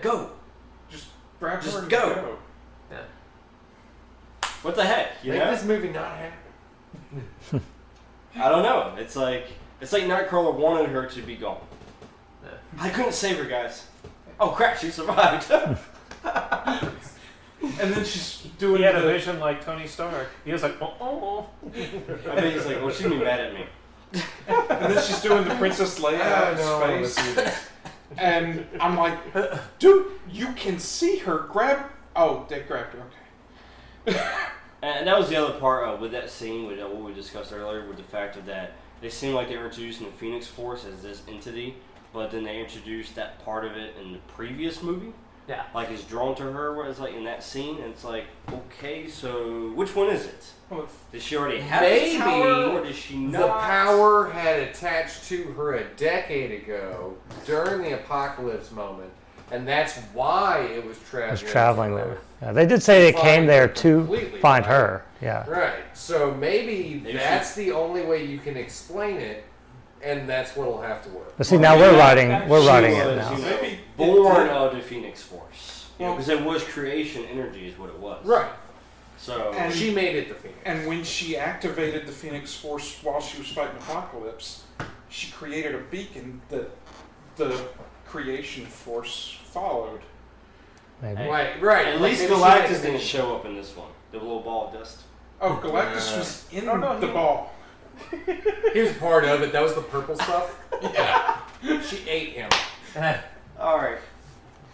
A: Go.
B: Just grab
A: Just
B: her and
A: go.
E: Yeah.
A: What the heck? You
D: Make
A: know?
D: this movie not happen.
A: I don't know. It's like Nightcrawler wanted her to be gone.
E: Yeah.
A: I couldn't save her, guys. Oh crap! She survived.
B: And then she's doing
F: He had a
B: the,
F: vision like Tony Stark. He was like, oh.
A: I bet he's like, well, she'd be mad at me.
B: and then she's doing the Princess Leia out of
D: no, I
B: space. And I'm like, dude, you can see her. They grabbed her. Okay.
A: And that was the other part with that scene, with what we discussed earlier, with the fact of that they seemed like they were introducing the Phoenix Force as this entity, but then they introduced that part of it in the previous movie.
E: Yeah.
A: Like it's drawn to her, where it's like in that scene, and it's like, okay, so which one is it?
B: Well,
A: Does she already have this
D: Maybe
A: power, or does she not?
D: The power had attached to her a decade ago during the apocalypse moment, and that's why it was traveling.
C: Was traveling there. Yeah, they did say they came there to
D: Completely,
C: find
D: right?
C: her. Yeah.
D: Right. So maybe
A: Maybe
D: that's the only way you can explain it, and that's what'll have to work.
C: But see, now we're writing it
A: She was,
C: now.
A: you know,
B: Maybe
A: born of the Phoenix Force.
B: Well-
A: Because it was creation energy, is what it was.
D: Right.
A: So
B: And-
D: She made it the Phoenix.
B: And when she activated the Phoenix Force while she was fighting Apocalypse, she created a beacon that the creation force followed.
C: Maybe.
D: Right. Right.
A: at
D: Like
A: least
D: maybe she
A: Galactus
D: made it-
A: didn't show up in this one. The little ball of dust.
B: Oh, Galactus was in
F: Oh, no,
B: the
F: he-
B: ball.
D: He was part of it. That was the purple stuff.
B: Yeah.
D: She ate him.
A: All right.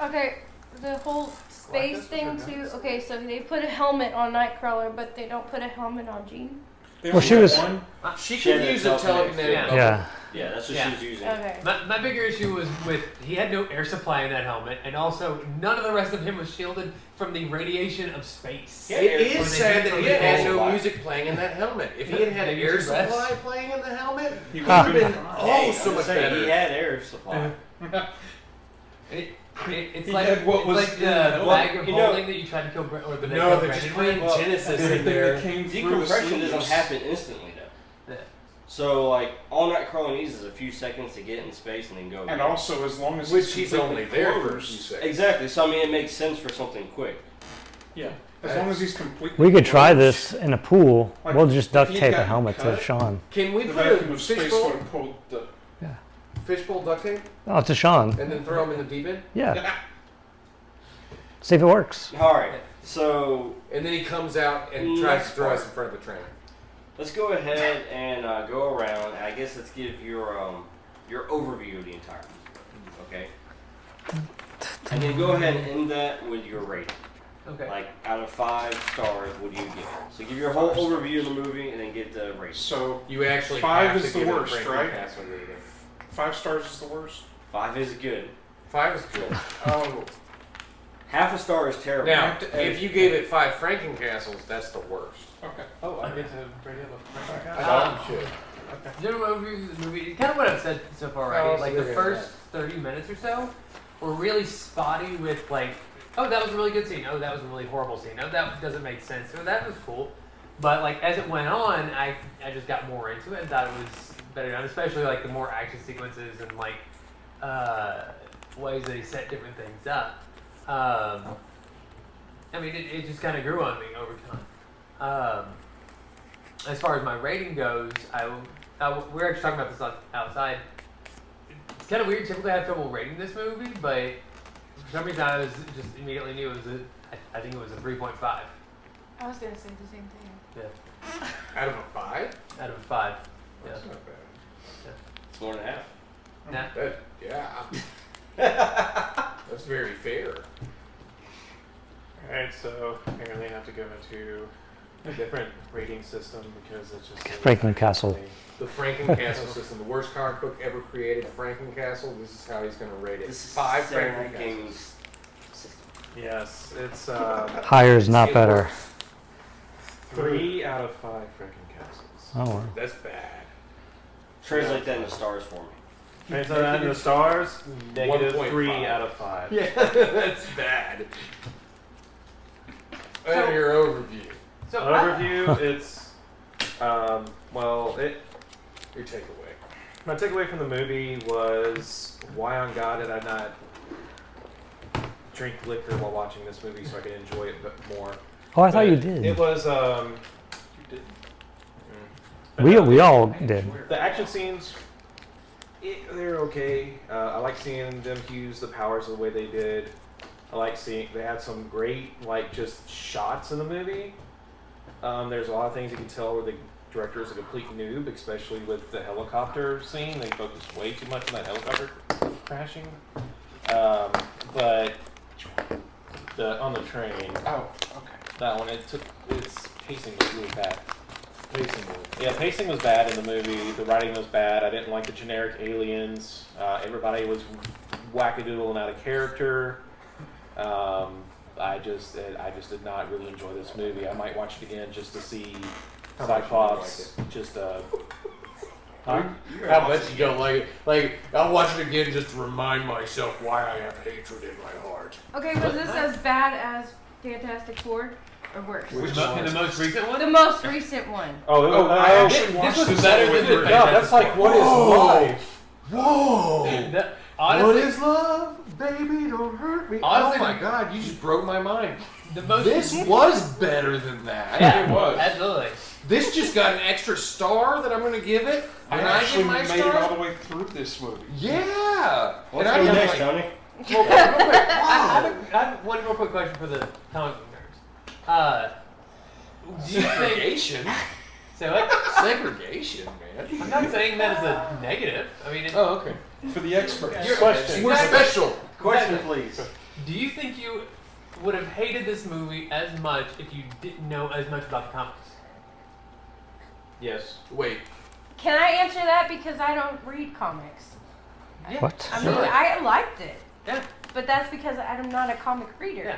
G: Okay, the whole space thing too. Okay, so they put a helmet on Nightcrawler, but they don't put a helmet on Jean.
B: They
C: Well,
B: only
C: she
B: had
C: was-
B: one.
D: She
A: She
D: could
A: had
D: use a
A: a telekinetic
D: telekinetic
E: field.
D: bubble.
C: Yeah.
A: Yeah, that's what
E: Yeah.
A: she was using.
G: Okay.
E: My bigger issue was with he had no air supply in that helmet, and also none of the rest of him was shielded from the radiation of space.
D: It is
E: When
D: sad
E: they
D: that he
E: did
D: had
E: the
D: no
A: whole-
D: music playing in that helmet. If he had had
E: Maybe
D: air
E: some rest.
D: supply playing in the helmet,
B: He
D: it
B: would have
D: would
B: been
D: have been
A: Hey,
D: so
A: I'm
D: much
A: saying,
D: better.
A: He had air supply.
E: It's
B: He
E: like
B: had what
E: it's
B: was
E: like
B: in
E: the
B: the-
E: bag of
A: you know-
E: holding that you tried to kill or the
D: No, they're just playing
A: Well,
D: Genesis in
B: everything
D: there.
B: that came through the
A: Decompression doesn't
B: sleeves.
A: happen instantly though.
E: Yeah.
A: So like all Nightcrawler needs is a few seconds to get in space and then go.
B: And
A: again.
B: also, as long as
D: Which
B: he's
D: he's
B: completely
D: only there for a few
B: closed,
D: seconds.
A: Exactly. So I mean, it makes sense for something quick.
B: yeah, as long as he's completely.
C: We could try
B: closed,
C: this in a pool.
B: Like,
C: We'll just
B: if
C: duct
B: he'd
C: tape a
B: gotten
C: helmet to
B: cut,
C: Sean.
D: Can we
B: The
D: put
B: vacuum
D: a
B: of space would
D: fishbowl,
B: have pulled the.
D: fishbowl duct tape
C: Oh, to Sean.
D: and then throw him in the deep end?
C: Yeah. See if it works.
A: All right. So
D: And then he comes out and tries to throw us in front of a train.
A: let's go ahead and go around. I guess let's give your overview of the entire movie. Okay. And then go ahead and end that with your rating.
E: Okay.
A: Like out of 5 stars, what do you give it? So give your whole overview of the movie and then give the rating.
B: So
D: You actually
B: 5
D: have
B: is
D: to
B: the
D: give it a
B: worst,
D: Frankie
B: right?
D: Castle rating.
B: 5 stars is the worst.
A: 5 is good.
D: 5 is good.
B: Oh,
A: Half a star is terrible.
D: Now,
B: have to
D: if you gave it 5 Frankencastles, that's the worst.
B: okay.
F: Oh, I get to radio the
D: I thought you should.
E: General overview of the movie, kind of what I've said so far already.
D: Oh, so
E: Like
D: they're
E: the
D: gonna-
E: first 30 minutes or so were really spotty with like, oh, that was a really good scene. Oh, that was a really horrible scene. Oh, that doesn't make sense. Oh, that was cool. But like as it went on, I just got more into it and thought it was better done, especially like the more action sequences and like ways they set different things up. I mean, it just kind of grew on me over time. as far as my rating goes, we're actually talking about this outside. It's kind of weird. Typically, I have trouble rating this movie, but for some reason, I was just immediately knew it was I think it was a 3.5.
H: I was gonna say the same thing.
E: Yeah.
D: Out of a 5?
E: Out of 5. Yeah.
D: That's not bad.
A: It's 4.5.
E: Nah.
D: Yeah. That's very fair.
F: Alright, so apparently I have to go into a different rating system because it's just
C: Frankencastle.
D: The Frankencastle system, the worst comic book ever created, Frankencastle. This is how he's going to rate it.
A: This is
D: 5
A: Sarah
D: Frankencastles.
A: King's
F: Yes, it's
C: Higher is not better.
F: 3 out of 5 Frankencastles.
C: Oh, well.
D: That's bad.
A: Translate that into stars for me.
F: Translate that into stars, negative
D: 1.5.
F: 3 out of 5.
D: Yeah, that's bad. And your overview.
E: So
F: Overview, it's,
D: Your takeaway.
F: my takeaway from the movie was why on God did I not drink liquor while watching this movie so I could enjoy it a bit more.
C: Oh, I thought
F: But
C: you did.
F: It was,
D: You didn't.
C: We all did.
F: The action scenes, they're okay. I like seeing them use the powers the way they did. I like seeing they had some great just shots in the movie. There's a lot of things you can tell where the director is a complete noob, especially with the helicopter scene. They focused way too much on that helicopter crashing. But on the train,
B: Oh, okay.
F: that one its pacing was really bad. Pacing was bad in the movie. The writing was bad. I didn't like the generic aliens. Everybody was wackadoodle and out of character. I just did not really enjoy this movie. I might watch it again just to see
D: How much you
F: Cyclops.
D: How much you don't like it? Like, I'll watch it again just to remind myself why I have hatred in my heart.
G: Okay, was this as bad as Fantastic Four or worse?
E: the most recent one?
G: The most recent one.
D: I actually watched
E: this was
D: this
E: better
D: all the
E: than
D: way
E: the
D: through.
F: That's like what is life?
D: Whoa!
E: Honestly,
D: What is love? Baby, don't hurt me.
E: Honestly,
D: oh my God, you just broke my mind.
E: the most.
D: This was better than that.
E: Yeah,
D: It was.
E: Absolutely.
D: This just got an extra star that I'm going to give it.
B: I
D: When
B: actually
D: get my
B: made it all
D: star.
B: the way through this movie.
D: Yeah.
A: What's
D: And
A: coming
D: I
A: next,
D: like,
A: Tony?
E: I have one real quick question for the comic book nerds. Do you think?
D: segregation.
E: Say what?
D: Segregation, man.
E: I'm not saying that as a negative. I mean,
D: Oh, okay.
B: For the experts.
E: You're-
F: Question.
D: We're special.
A: Question, please.
E: do you think you would have hated this movie as much if you didn't know as much about the comics?
F: Yes.
D: Wait.
G: Can I answer that because I don't read comics?
E: Yeah.
C: What?
G: I mean, I liked it,
E: Yeah.
G: but that's because I'm not a comic reader.
E: Yeah.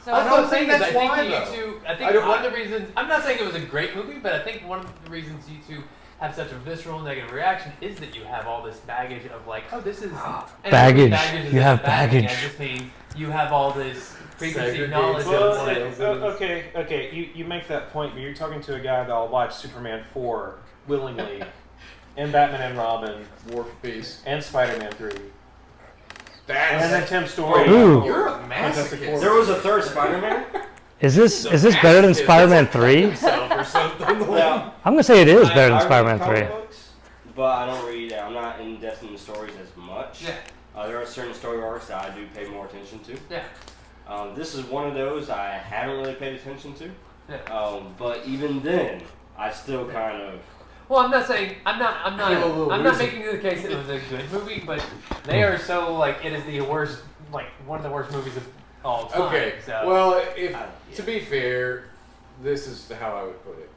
G: So
D: I
E: That's
D: don't
E: what I'm saying.
D: think
E: Is I
D: that's
E: think
D: why,
E: you
D: though.
E: two. I
D: I
E: think
D: don't-
E: one of the reasons. I'm not saying it was a great movie, but I think one of the reasons you two have such a visceral negative reaction is that you have all this baggage of oh, this is and
C: Baggage.
E: is
C: You
E: a
C: have
E: bad thing.
C: baggage.
E: I just mean you have all this preconceived
D: Segregation.
E: knowledge
F: Well,
E: of
F: okay. You make that point, but you're talking to a guy that'll watch Superman 4 willingly, and Batman and Robin,
D: War for Peace.
F: and Spider-Man 3, and
D: That's.
F: then Tim's story.
C: Ooh.
D: You're a
F: Fantastic Four.
D: masochist.
A: There was a third Spider-Man?
C: Is this better than Spider-Man 3?
D: Himself or something.
A: Well,
C: I'm gonna say it is better than
A: I
C: Spider-Man
A: read
C: 3.
A: comic books, but I don't read. I'm not in depth in the stories as much.
E: Yeah.
A: There are certain story arcs that I do pay more attention to.
E: Yeah.
A: This is one of those I haven't really paid attention to.
E: Yeah.
A: But even then, I still kind of.
E: Well, I'm not saying I'm not
D: Feel a little
E: I'm not
D: woozy.
E: making the case that it was a good movie, but they are so it is the worst, one of the worst movies of all time.
D: Okay.
E: So.
D: Well, if
A: Yeah.
D: to be fair, this is how I would put it.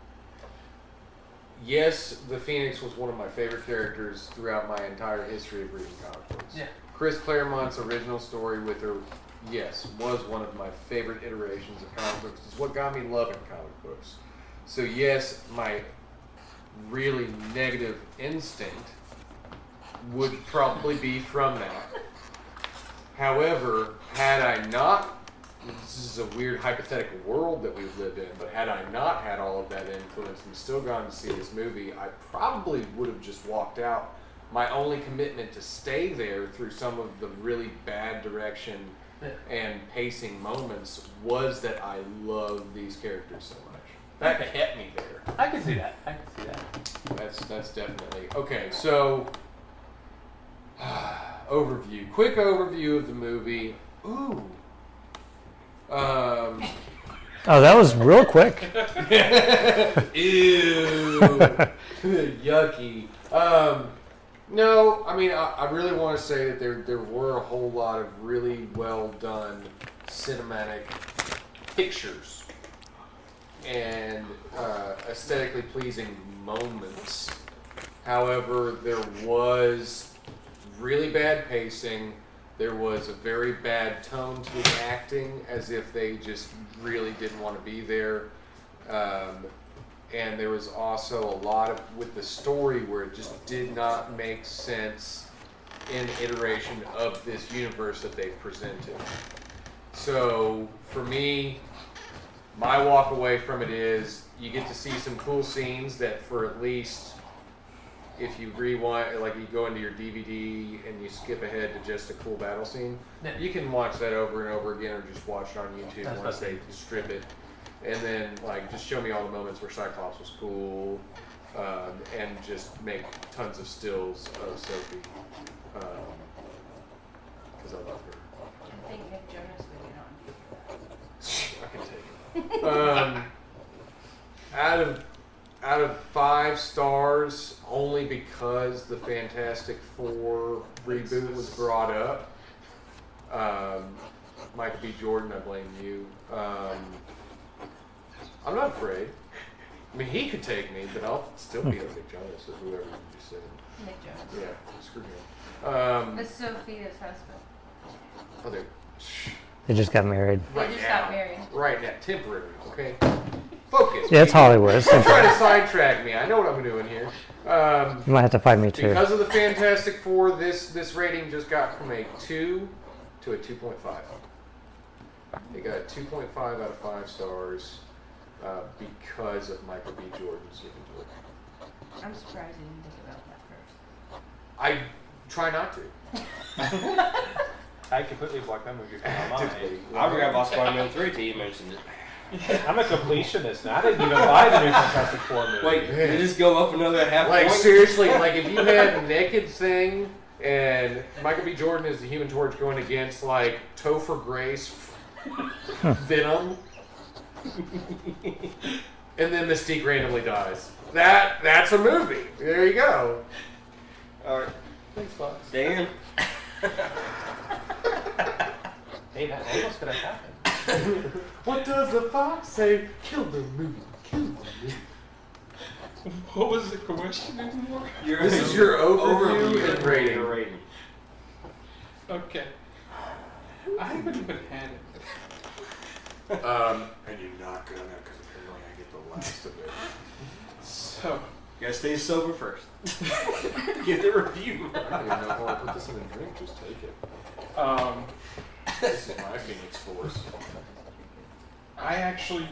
D: Yes, the Phoenix was one of my favorite characters throughout my entire history of reading comic books.
E: Yeah.
D: Chris Claremont's original story with her, yes, was one of my favorite iterations of comic books. It's what got me loving comic books. So yes, my really negative instinct would probably be from that. However, had I not, this is a weird hypothetical world that we've lived in, but had I not had all of that influence and still gone to see this movie, I probably would have just walked out. My only commitment to stay there through some of the really bad direction and pacing moments was that I love these characters so much. That kept me there.
E: I can see that.
D: That's definitely okay. So, quick overview of the movie. Ooh.
C: Oh, that was real quick.
D: Ew. Yucky. No, I mean, I really want to say that there were a whole lot of really well done cinematic pictures and aesthetically pleasing moments. However, there was really bad pacing. There was a very bad tone to the acting, as if they just really didn't want to be there. And there was also a lot of, with the story, where it just did not make sense in the iteration of this universe that they presented. So, for me, my walk away from it is, you get to see some cool scenes that for at least, if you rewind, like you go into your DVD and you skip ahead to just a cool battle scene, you can watch that over and over again or just watch it on YouTube once they strip it. And then, like, just show me all the moments where Cyclops was cool, and just make tons of stills of Sophie, because I love her.
G: I think Nick Jonas would get on.
D: I can take it. Out of 5 stars, only because the Fantastic Four reboot was brought up. Michael B. Jordan, I blame you. I'm not afraid. I mean, he could take me, but I'll still be Nick Jonas or whoever you said.
G: Nick Jonas.
D: Yeah, screw him.
G: That's Sophia's husband.
D: Oh,
C: They just got married.
D: right
G: They just
D: now.
G: got married.
D: Right now, temporary. Okay, focus.
C: Yeah, it's
D: people.
C: Hollywood. It's
D: Don't try
C: simple.
D: to sidetrack me. I know what I'm doing here.
C: You might have to fight me too.
D: Because of the Fantastic Four, this rating just got from a 2 to a 2.5. It got a 2.5 out of 5 stars because of Michael B. Jordan's inventory.
G: I'm surprised you didn't think about that first.
D: I try not to.
F: I completely blocked that movie from my mind.
A: I forgot about S1E03 till you mentioned it.
F: I'm a completionist now. I didn't even buy the new Fantastic Four movie.
A: Wait, did it just go up another half
D: Like,
A: point?
D: seriously, like if you had Naked Thing and Michael B. Jordan is the Human Torch going against, like, Topher Grace, Venom, and then Mystique randomly dies. That's a movie. There you go.
A: Alright.
F: Thanks, Fox.
A: Dan?
F: Hey, that almost could have happened.
D: What does the fox say? Kill the movie. Kill the movie.
B: What was the question anymore?
D: This is your overview and rating.
A: Your rating.
B: Okay. I haven't even had it.
D: And you're not gonna, because apparently I get the last of it.
B: So,
A: You gotta stay sober first. Give the review.
D: I don't even know how I put this in a drink. Just take it. This is my Phoenix Force.
B: I actually,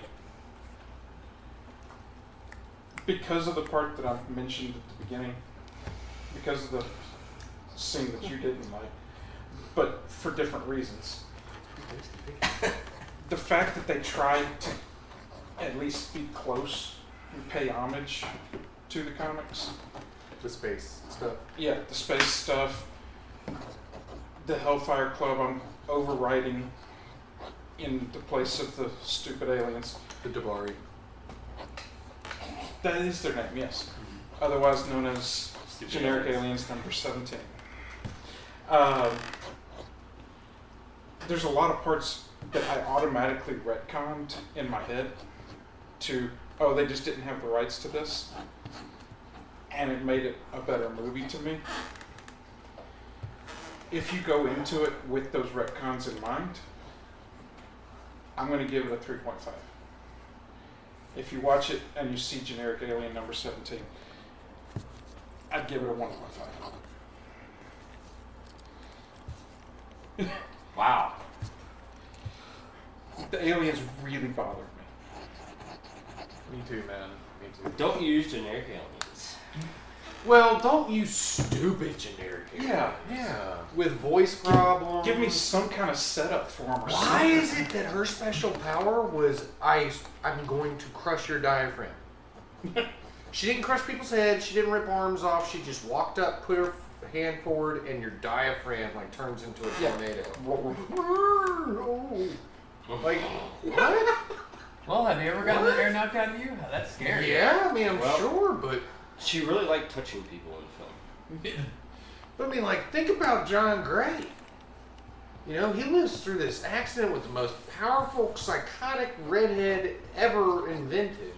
B: because of the part that I mentioned at the beginning, because of the scene that you didn't like, but for different reasons. The fact that they tried to at least be close and pay homage to the comics.
D: The space stuff.
B: Yeah, the space stuff, the Hellfire Club, I'm overriding in the place of the stupid aliens.
D: The Dabari.
B: That is their name, yes. Otherwise known as Generic Aliens number 17. There's a lot of parts that I automatically retconned in my head to, oh, they just didn't have the rights to this. And it made it a better movie to me. If you go into it with those retcons in mind, I'm going to give it a 3.5. If you watch it and you see Generic Alien number 17, I'd give it a 1.5.
A: Wow.
B: The aliens really bothered me.
F: Me too, man. Me too.
A: Don't use generic aliens.
D: Well, don't use stupid generic.
B: Yeah.
D: Yeah. With voice problems.
B: Give me some kind of setup for him or something.
D: Why is it that her special power was I'm going to crush your diaphragm? She didn't crush people's heads. She didn't rip arms off. She just walked up, put her hand forward, and your diaphragm like turns into a tornado. Like what?
E: Well, have you ever gotten the air knocked out of you? That's scary.
D: Yeah, I mean, I'm sure, but
A: She really liked touching people in film.
D: I mean, like, think about John Gray. You know, he lives through this accident with the most powerful, psychotic redhead ever invented.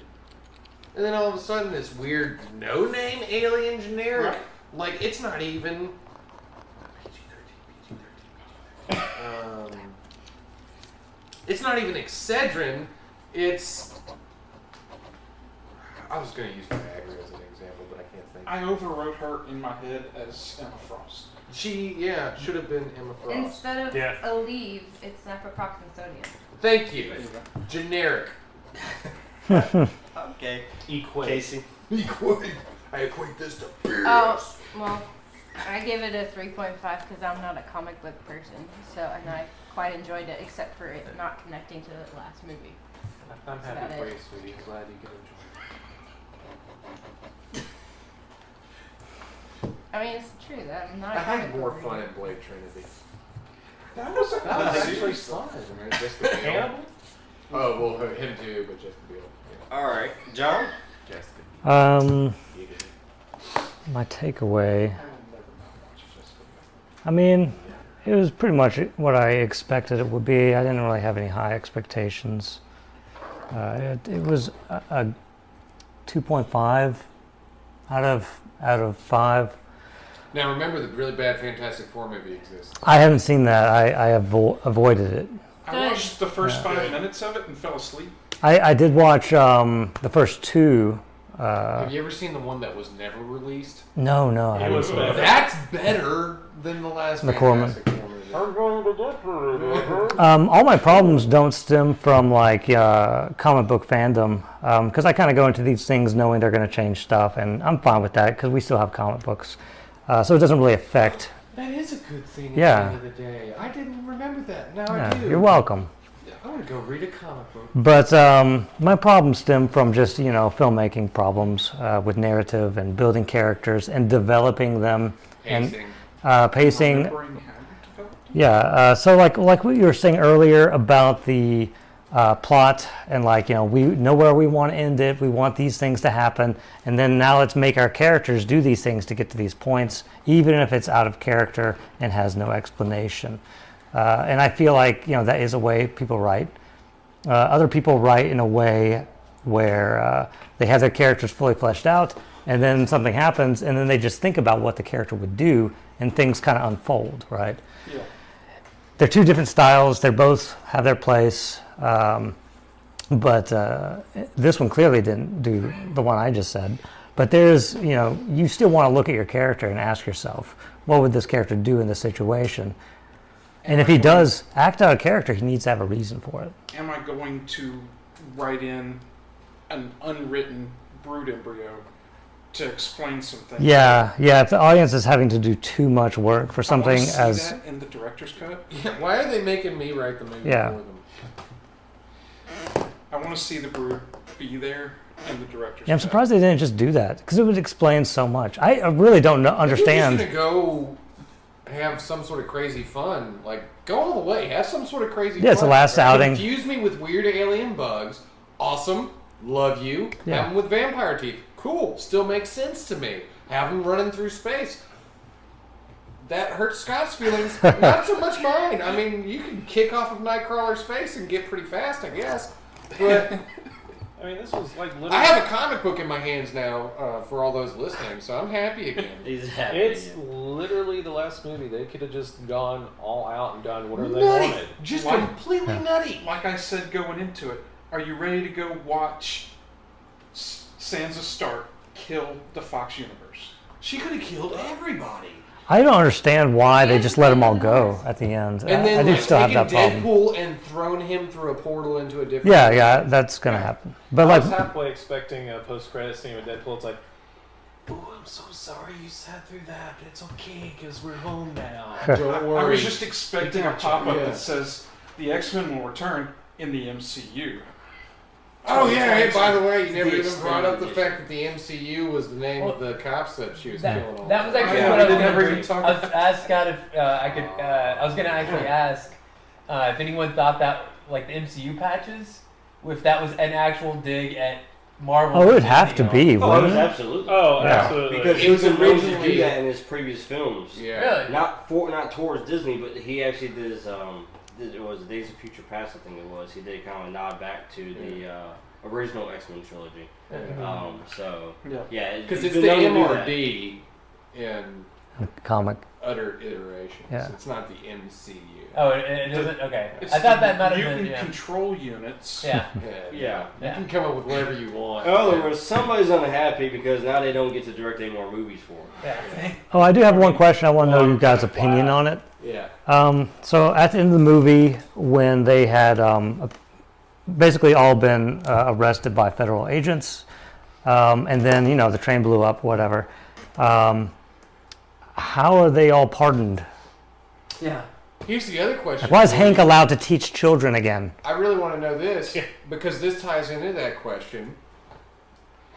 D: And then all of a sudden, this weird no-name alien generic,
B: Right.
D: like, it's not even... it's not even Excedrin, it's... I was going to use Viagra as an example, but I can't think.
B: I overwrote her in my head as Emma Frost.
D: She, should have been Emma Frost.
G: Instead of
F: Yeah.
G: Aleve, it's naproxen sodium.
D: Thank you.
B: There you go.
D: Generic.
A: Okay.
F: Equate.
A: Casey.
D: I equate this to beer.
G: Oh, well, I give it a 3.5 because I'm not a comic book person. And I quite enjoyed it, except for it not connecting to the last movie.
F: I'm
G: That's
F: happy
G: about
F: for
G: it.
F: you, sweetie. I'm glad you can enjoy
G: I mean, it's true that I'm not
D: I
G: a comic
D: had
G: book
D: more
G: reader.
D: fun in Blade Trinity.
B: That was a
F: it. That was actually
D: fun.
F: fun.
D: I mean, Jessica Biel.
F: Hannibal?
D: Oh, well, him too, but Jessica Biel.
A: All right, John.
D: Jessica
C: My takeaway.
B: I will never not watch Jessica Biel.
C: I mean, it was pretty much what I expected it would be. I didn't really have any high expectations. It was a 2.5 out of 5.
D: Now, remember the really bad Fantastic Four movie exists.
C: I haven't seen that. I avoided it.
B: I
G: Good.
B: watched the first 5 minutes of it and fell asleep.
C: I did watch the first 2.
D: Have you ever seen the one that was never released?
C: No, I
F: It
C: haven't
F: was
C: seen
F: better.
D: That's better than the last
C: McCormick.
D: Fantastic Four movie.
C: All my problems don't stem from like comic book fandom, because I kind of go into these things knowing they're going to change stuff, and I'm fine with that because we still have comic books, so it doesn't really affect.
D: That is a good thing
C: Yeah.
D: at the end of the day. I didn't remember that. Now I
C: Yeah,
D: do.
C: you're welcome.
D: I want to go read a comic book.
C: But my problems stem from just filmmaking problems with narrative and building characters and developing them
D: Pacing.
C: and pacing.
B: Remembering how to develop them.
C: Yeah, so like what you were saying earlier about the plot and we know where we want to end it, we want these things to happen, and then now let's make our characters do these things to get to these points, even if it's out of character and has no explanation. And I feel like that is a way people write. Other people write in a way where they have their characters fully fleshed out, and then something happens, and then they just think about what the character would do, and things kind of unfold, right?
B: Yeah.
C: They're two different styles. They both have their place, but this one clearly didn't do the one I just said. But there's, you still want to look at your character and ask yourself, what would this character do in this situation? And if he does act out of character, he needs to have a reason for it.
B: Am I going to write in an unwritten brood embryo to explain some things?
C: Yeah. If the audience is having to do too much work for
B: I
C: something
B: want to see
C: as
B: that in the director's cut.
D: Yeah, why are they making me write the movie
C: Yeah.
D: for them?
B: I want to see the brood be there in the director's
C: I'm
B: cut.
C: surprised they didn't just do that because it would explain so much. I really don't understand.
D: If you're just gonna go have some sort of crazy fun, like go all the way, have some sort of crazy fun.
C: Yeah, it's the last outing.
D: Confuse me with weird alien bugs. Awesome. Love you.
C: Yeah.
D: Have them with vampire teeth. Cool. Still makes sense to me. Have them running through space. That hurts Scott's feelings. Not so much mine. I mean, you can kick off of Nightcrawler's face and get pretty fast, I guess. But
F: I mean, this was like literally.
D: I have a comic book in my hands now for all those listening, so I'm happy again.
A: He's happy.
F: It's
A: again.
F: literally the last movie. They could have just gone all out and done whatever they
D: Nutty.
F: wanted.
D: Just
B: Like-
D: completely nutty.
B: Like I said going into it, are you ready to go watch Sansa Stark kill the Fox universe?
D: She could have killed everybody.
C: I don't understand why they just let them all go at the end.
D: And then
C: I do
D: like,
C: still have
D: taken
C: that problem.
D: Deadpool and thrown him through a portal into a different.
C: Yeah, that's gonna happen. But
F: I was
C: like,
F: halfway expecting a post-credit scene with Deadpool. It's like, Oh, I'm so sorry you sat through that, but it's okay because we're home now.
D: Don't worry.
B: I was just expecting a
D: Gotcha,
B: pop-up
D: yeah.
B: that says the X-Men will return in the MCU.
D: Oh yeah! Hey, by the way, you never
B: The
D: even brought up the
B: expanded
D: fact that the MCU was the name of the cops that she was killing all.
E: That was actually
B: yeah,
E: what
B: we
E: I was
B: never
E: going
B: even
E: to
B: talked
E: I was asked Scott if I could. I was going to actually ask if anyone thought that like the MCU patches, if that was an actual dig at Marvel.
C: Oh, it would have to be,
A: Oh, it was
C: wouldn't it?
A: absolutely.
F: Oh,
C: Yeah.
F: absolutely.
A: Because
D: It
A: he was
D: was
A: known to do
D: originally-
A: that in his previous films.
D: Yeah.
E: Really?
A: Not towards Disney, but he actually did his it was Days of Future Past, I think it was. He did kind of nod back to the original X-Men trilogy. So yeah,
D: Because
A: he's
D: it's
A: been
D: the
A: known to do that.
D: MRD in
C: Comic.
D: other iterations.
C: Yeah.
D: It's not the MCU.
E: Oh, it isn't. Okay,
B: It's
E: I thought
B: the
E: that might have been.
B: mutant
E: Yeah.
B: control units.
E: Yeah.
A: Yeah.
D: You can come up with whatever you want.
A: In other words, somebody's unhappy because now they don't get to direct any more movies for him.
E: Yeah.
C: Oh, I do have one question. I want to know you guys' opinion on it.
D: Yeah.
C: So at the end of the movie, when they had basically all been arrested by federal agents, and then the train blew up, whatever. How are they all pardoned?
E: Yeah.
D: Here's the other question.
C: Like, why is Hank allowed to teach children again?
D: I really want to know this because this ties into that question.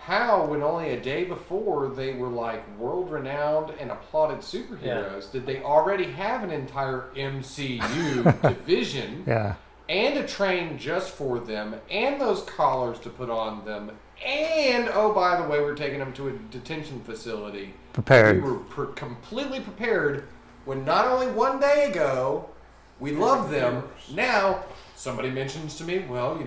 D: How, when only a day before they were like world-renowned and applauded superheroes, did they already have an entire MCU division
C: Yeah.
D: and a train just for them and those collars to put on them and, oh, by the way, we're taking them to a detention facility.
C: Prepared.
D: We were completely prepared when not only one day ago we loved them, now somebody mentions to me, well,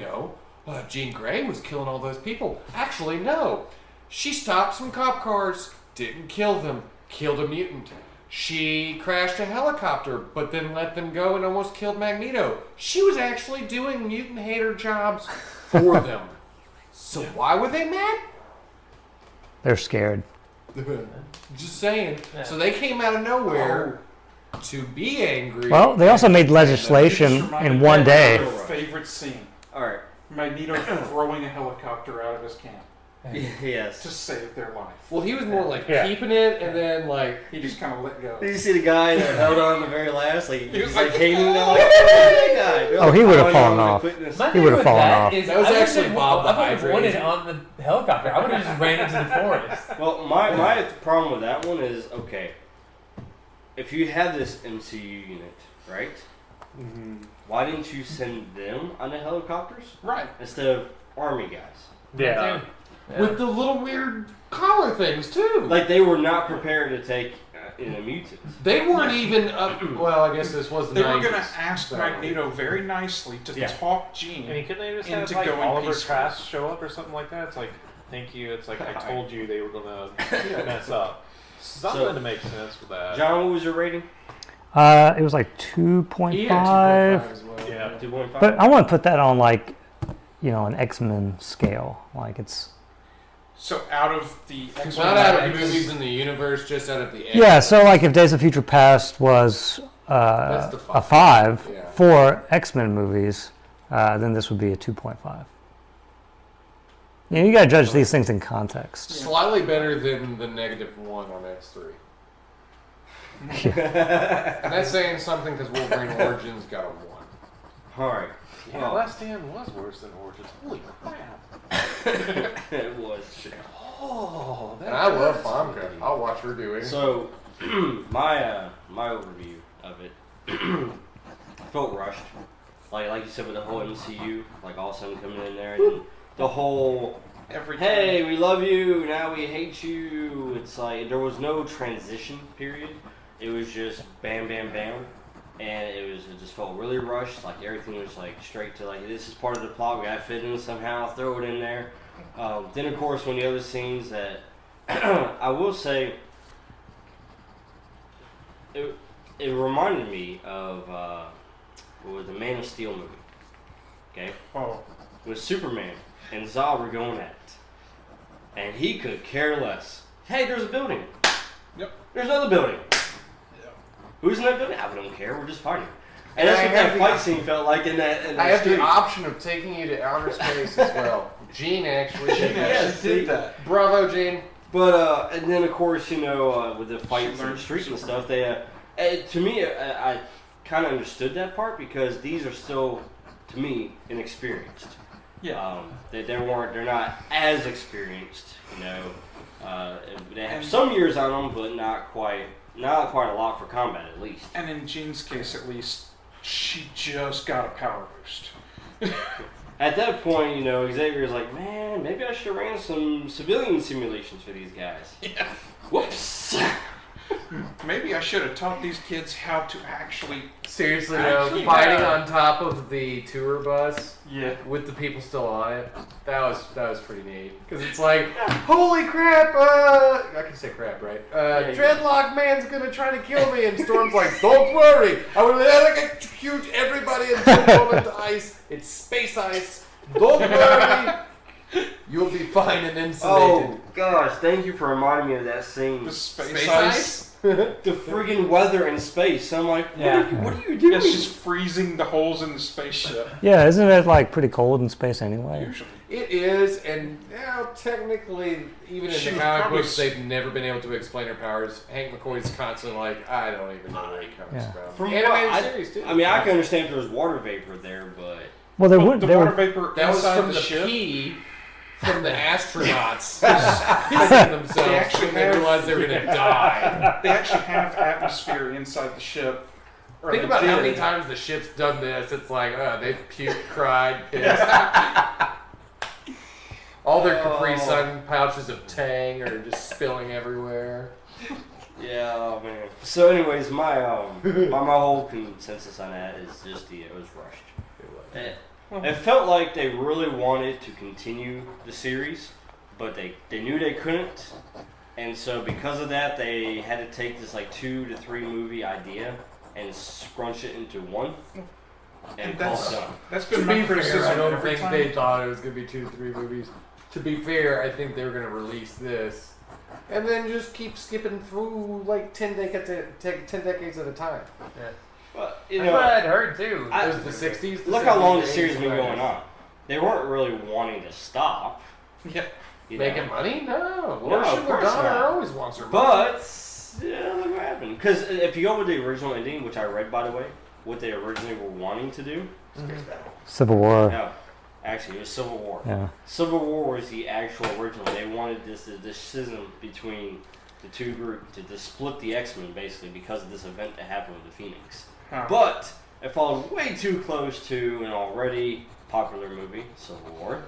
D: Jean Grey was killing all those people. Actually, no. She stopped some cop cars, didn't kill them, killed a mutant. She crashed a helicopter, but then let them go and almost killed Magneto. She was actually doing mutant hater jobs for them. So why were they mad?
C: They're scared.
D: Just saying.
E: Yeah.
D: So they came out of nowhere to be angry.
C: Well, they also made
B: This
C: legislation
B: reminded
C: in
B: me
C: one
B: of
C: day.
B: my favorite scene.
A: All right.
B: Magneto throwing a helicopter out of his camp to
A: Yes.
B: save their life.
D: Well, he was more like
F: Yeah.
D: keeping it and then like
B: He just kind of let go.
A: Did you see the guy that held on the very last? Like he was like
B: like,
A: hanging down. Like, that guy. They're
C: Oh,
A: like,
C: he would've
A: "Oh,
C: fallen
A: no,
C: off.
A: quit this."
E: My
C: He
E: thing
C: would've
E: with
C: fallen
E: that
C: off.
E: is
D: That was
E: I wouldn't
D: actually
E: have-
D: Bob the
E: I wouldn't have wanted
D: Hydrant.
E: on the helicopter. I would have just ran into the forest.
A: Well, my problem with that one is okay. If you have this MCU unit, right? Why didn't you send them on the helicopters
B: Right.
A: instead of army guys?
F: Yeah.
E: Yeah.
D: with the little weird collar things too.
A: Like they were not prepared to take in a mutant.
D: They weren't even up. Well, I guess this was the
B: They were
D: 90s,
B: going to ask
D: so-
B: Magneto very nicely to
A: Yeah.
B: talk
F: I
B: Jean.
F: mean, couldn't they just
B: And
F: have
B: to
F: like
B: go in
F: Oliver
B: peaceful.
F: Trask show up or something like that? It's like, thank you. It's like I told you they were gonna mess up. Something
A: So-
F: to make sense with that.
A: John, what was your rating?
C: It was like
D: He
C: 2.5.
D: had 2.5 as well.
F: Yeah.
A: 2.5.
C: But I want to put that on like, an X-Men scale. Like it's.
B: So out of the
D: Not
B: X-Men
D: out of
B: movies,
D: movies in the universe, just out of the.
C: Yeah, so like if Days of Future Past was
D: That's the
C: a 5
D: Yeah.
C: for X-Men movies, then this would be a 2.5. You got to judge these things in context.
D: Slightly better than the -1 on X3. And that's saying something because Wolverine Origins got a 1.
A: All right.
F: Yeah,
A: Well,
F: Last Stand was worse than Origins. Holy crap!
A: it was.
F: Oh, that
D: And I love
F: hurts
D: Famke.
F: me.
D: I'll watch her do it.
A: So, my overview of it felt rushed. Like you said with the whole MCU, like all of a sudden coming in there and the whole
B: every
A: hey, we love you, now we hate you. It's like there was no transition period. It was just bam, bam, bam, and it just felt really rushed. Like everything was like straight to like this is part of the plot. We gotta fit in somehow, throw it in there. Then of course one of the other scenes that I will say it reminded me of what was the Man of Steel movie. Okay,
B: Oh,
A: with Superman and Zod were going at it, and he could care less. Hey, there's a building.
B: Yep.
A: There's another building. Who's in that building? I don't care. We're just fighting. And that's what that fight scene felt like in that.
D: I have the option of taking you to outer space as well. Gene actually did that.
A: Yes,
B: did that.
D: Bravo, Gene.
A: But and then of course with the fights in the street and stuff, they to me I kind of understood that part because these are still to me inexperienced.
B: Yeah.
A: They're not as experienced. They have some years on them, but not quite a lot for combat at least.
B: And in Jean's case, at least, she just got a power boost.
A: At that point, Xavier's like, man, maybe I should ran some civilian simulations for these guys.
B: Yeah.
A: Whoops.
B: Maybe I should have taught these kids how to actually.
D: Seriously,
B: Actually,
D: fighting on top of the tour bus
B: Yeah.
D: with the people still on it, that was pretty neat. Because it's like, holy crap, I can say crap, right? Dreadlock man's gonna try to kill me, and Storm's like, don't worry, I will electrocute everybody until the moment to ice. It's space ice. Don't worry, you'll be fine and insulated.
A: Oh gosh, thank you for reminding me of that scene.
B: The space,
D: Space
B: ice.
D: ice?
A: The friggin' weather in space. I'm like,
C: Yeah.
A: what are you doing?
B: Yeah, she's freezing the holes in the spaceship.
C: Yeah, isn't it like pretty cold in space anyway?
B: Usually.
D: It is, and now technically, even in
B: She
D: the
B: was
D: comic
B: probably
D: books, they've never been able to explain her powers. Hank McCoy's constantly like, I don't even know where he comes
C: Yeah.
D: from.
A: From
D: Animated
A: what
D: series too.
A: I mean, I can understand if there was water vapor there, but
C: Well, there
B: Well,
C: would.
B: the
C: There
B: water
C: were.
B: vapor
D: That was
B: inside
D: from
B: the
D: the
B: ship.
D: pee from the astronauts pissing themselves
B: actually
D: when they
B: have-
D: realized they were going to die.
B: They actually have atmosphere inside the ship. Or
D: Think
B: they
D: about how
B: did.
D: many times the ship's done this. It's like, they've puked, cried, pissed. All their Capri Sun pouches of Tang are just spilling everywhere.
A: yeah, oh, man. So, anyways, my whole consensus on that is just it was rushed. It felt like they really wanted to continue the series, but they knew they couldn't, and so because of that, they had to take this like 2 to 3 movie idea and scrunch it into one, and call it done.
B: That's
D: To
B: been my
D: be fair,
B: criticism
D: I don't
B: every
D: think
B: time.
D: they thought it was going to be 2 to 3 movies. To be fair, I think they were going to release this and then just keep skipping through like 10 decades at a time.
A: But
E: That's what I'd heard too.
A: I-
D: It was the 60s.
A: look how long the series has been going on. They weren't really wanting to stop.
B: Yeah.
A: you know.
D: Making money? No.
A: No,
D: Worship
A: of course
D: Madonna
A: not.
D: always wants her money.
A: But yeah, look what happened. Because if you go with the original ending, which I read by the way, what they originally were wanting to do,
C: Civil War.
A: no, actually it was Civil War.
C: Yeah.
A: Civil War was the actual original. They wanted this schism between the two groups to split the X-Men basically because of this event that happened with the Phoenix.
B: Huh.
A: But it followed way too close to an already popular movie, Civil War.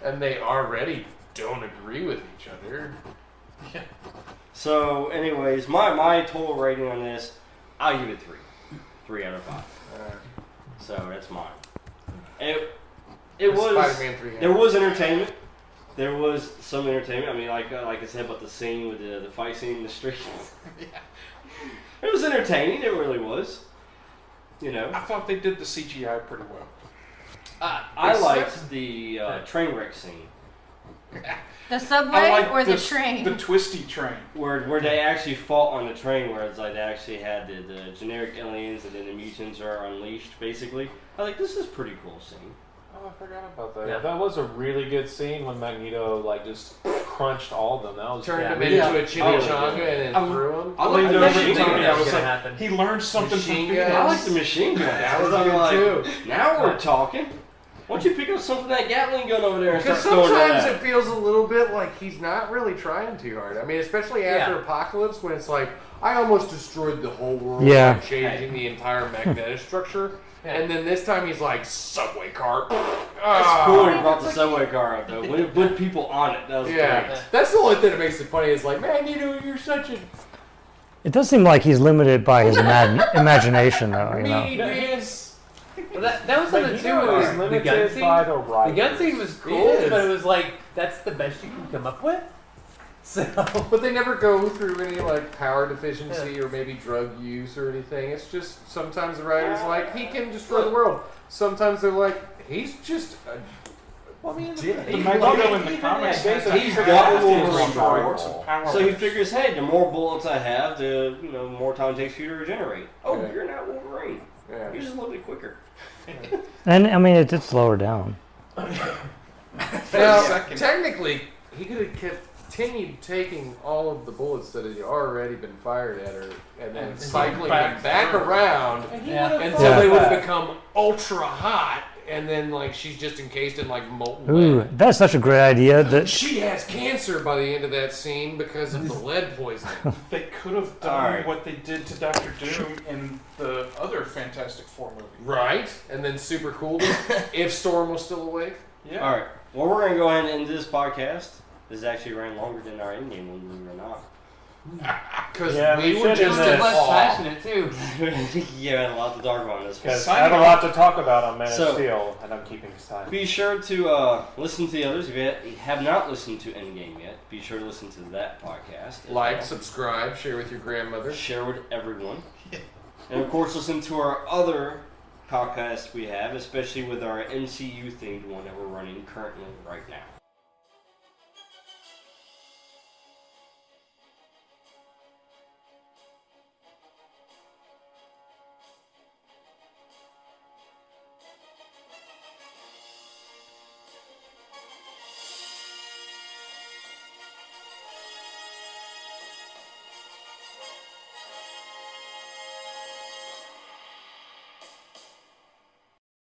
D: And they already don't agree with each other.
A: So, anyways, my total rating on this, I'll give it 3. 3 out of 5. So that's mine. It was
D: Spider-Man 3.
A: there was entertainment. There was some entertainment. I mean, like I said about the scene with the fight scene in the street. It was entertaining. It really was. You know,
B: I thought they did the CGI pretty well.
A: I liked the train wreck scene
G: The subway
B: I like
G: or the train?
B: The twisty train.
A: where they actually fought on the train, where it's like they actually had the generic aliens and then the mutants are unleashed. Basically, I was like, this is a pretty cool scene.
F: Oh, I forgot about that.
E: Yeah.
F: That was a really good scene when Magneto just crunched all of them. That was
D: Turned him
E: Yeah.
D: into a chimichanga and then threw him.
B: I like
A: I
B: the
A: didn't
B: machine
A: think
B: gun.
A: that
B: I was
E: gonna
B: like,
E: happen.
B: he learned something
D: Machine
B: from
D: gun.
B: Phoenix.
A: I like the machine gun.
D: That
A: I
D: was
A: I'm
D: good
A: like,
D: too.
A: now we're talking. Why don't you pick up something that Gatling gun over there and
D: Because
A: start throwing
D: sometimes
A: that
D: it feels a little bit like he's not really trying too hard. I mean, especially after
E: Yeah.
D: Apocalypse, when it's like, I almost destroyed the whole world
C: Yeah.
D: by changing the entire magnetic structure.
E: Yeah.
D: And then this time he's like, subway car.
A: That's cool when he brought the subway car up, though. When it put people on it, that was
D: Yeah.
A: great.
D: That's the only thing that makes it funny is like, Magneto, you're such a
C: It does seem like he's limited by his imagination, though. You know.
D: mean ass.
E: Well, that was something too.
F: Magneto is
E: The gun
F: limited
E: scene.
F: by the
E: The
F: writers.
E: gun scene was cool,
D: It is.
E: but it was like that's the best you can come up with. So
D: But they never go through any like power deficiency or maybe drug use or anything. It's just sometimes the writer's like, he can destroy the world. Sometimes they're like, he's just a
F: Well, I mean,
B: The Magneto in the comics has that
A: He's
B: pretty
A: got
B: active
A: Wolverine
B: power.
A: power. So he figures, hey, the more bullets I have, the more time it takes for you to regenerate. Oh,
D: Yeah.
A: you're not Wolverine.
D: yeah.
A: You're just a little bit quicker.
C: And I mean, it did slow her down.
D: Now,
B: second.
D: technically, he could have kept continued taking all of the bullets that had already been fired at her and then
E: And
D: cycling
E: back
D: them back around
E: Yeah.
D: until
C: Yeah.
D: they would have become ultra hot, and then like she's just encased in like molten
C: Ooh,
D: lead.
C: that's such a great idea. That
D: She has cancer by the end of that scene because of the lead poisoning.
B: They could have done
A: Alright.
B: what they did to Doctor Doom in the other Fantastic Four movie.
D: Right? And then super cool if Storm was still awake.
B: Yeah.
A: All right. Well, we're gonna go ahead and end this podcast. This actually ran longer than our Endgame one, believe it or not.
D: Because
F: Yeah,
D: we
F: we
D: were
F: should
D: just
F: end
D: in
F: this.
E: less
D: awe.
E: passionate too.
A: Yeah, a lot to talk about on this one.
F: Because I have a lot to talk about on Man of
A: So-
F: Steel, and I'm keeping this time.
A: Be sure to listen to the others. If you have not listened to Endgame yet, be sure to listen to that podcast. as
D: Like,
A: well.
D: subscribe, share with your grandmother.
A: Share with everyone. And of course, listen to our other podcasts we have, especially with our MCU themed one that we're running currently right now.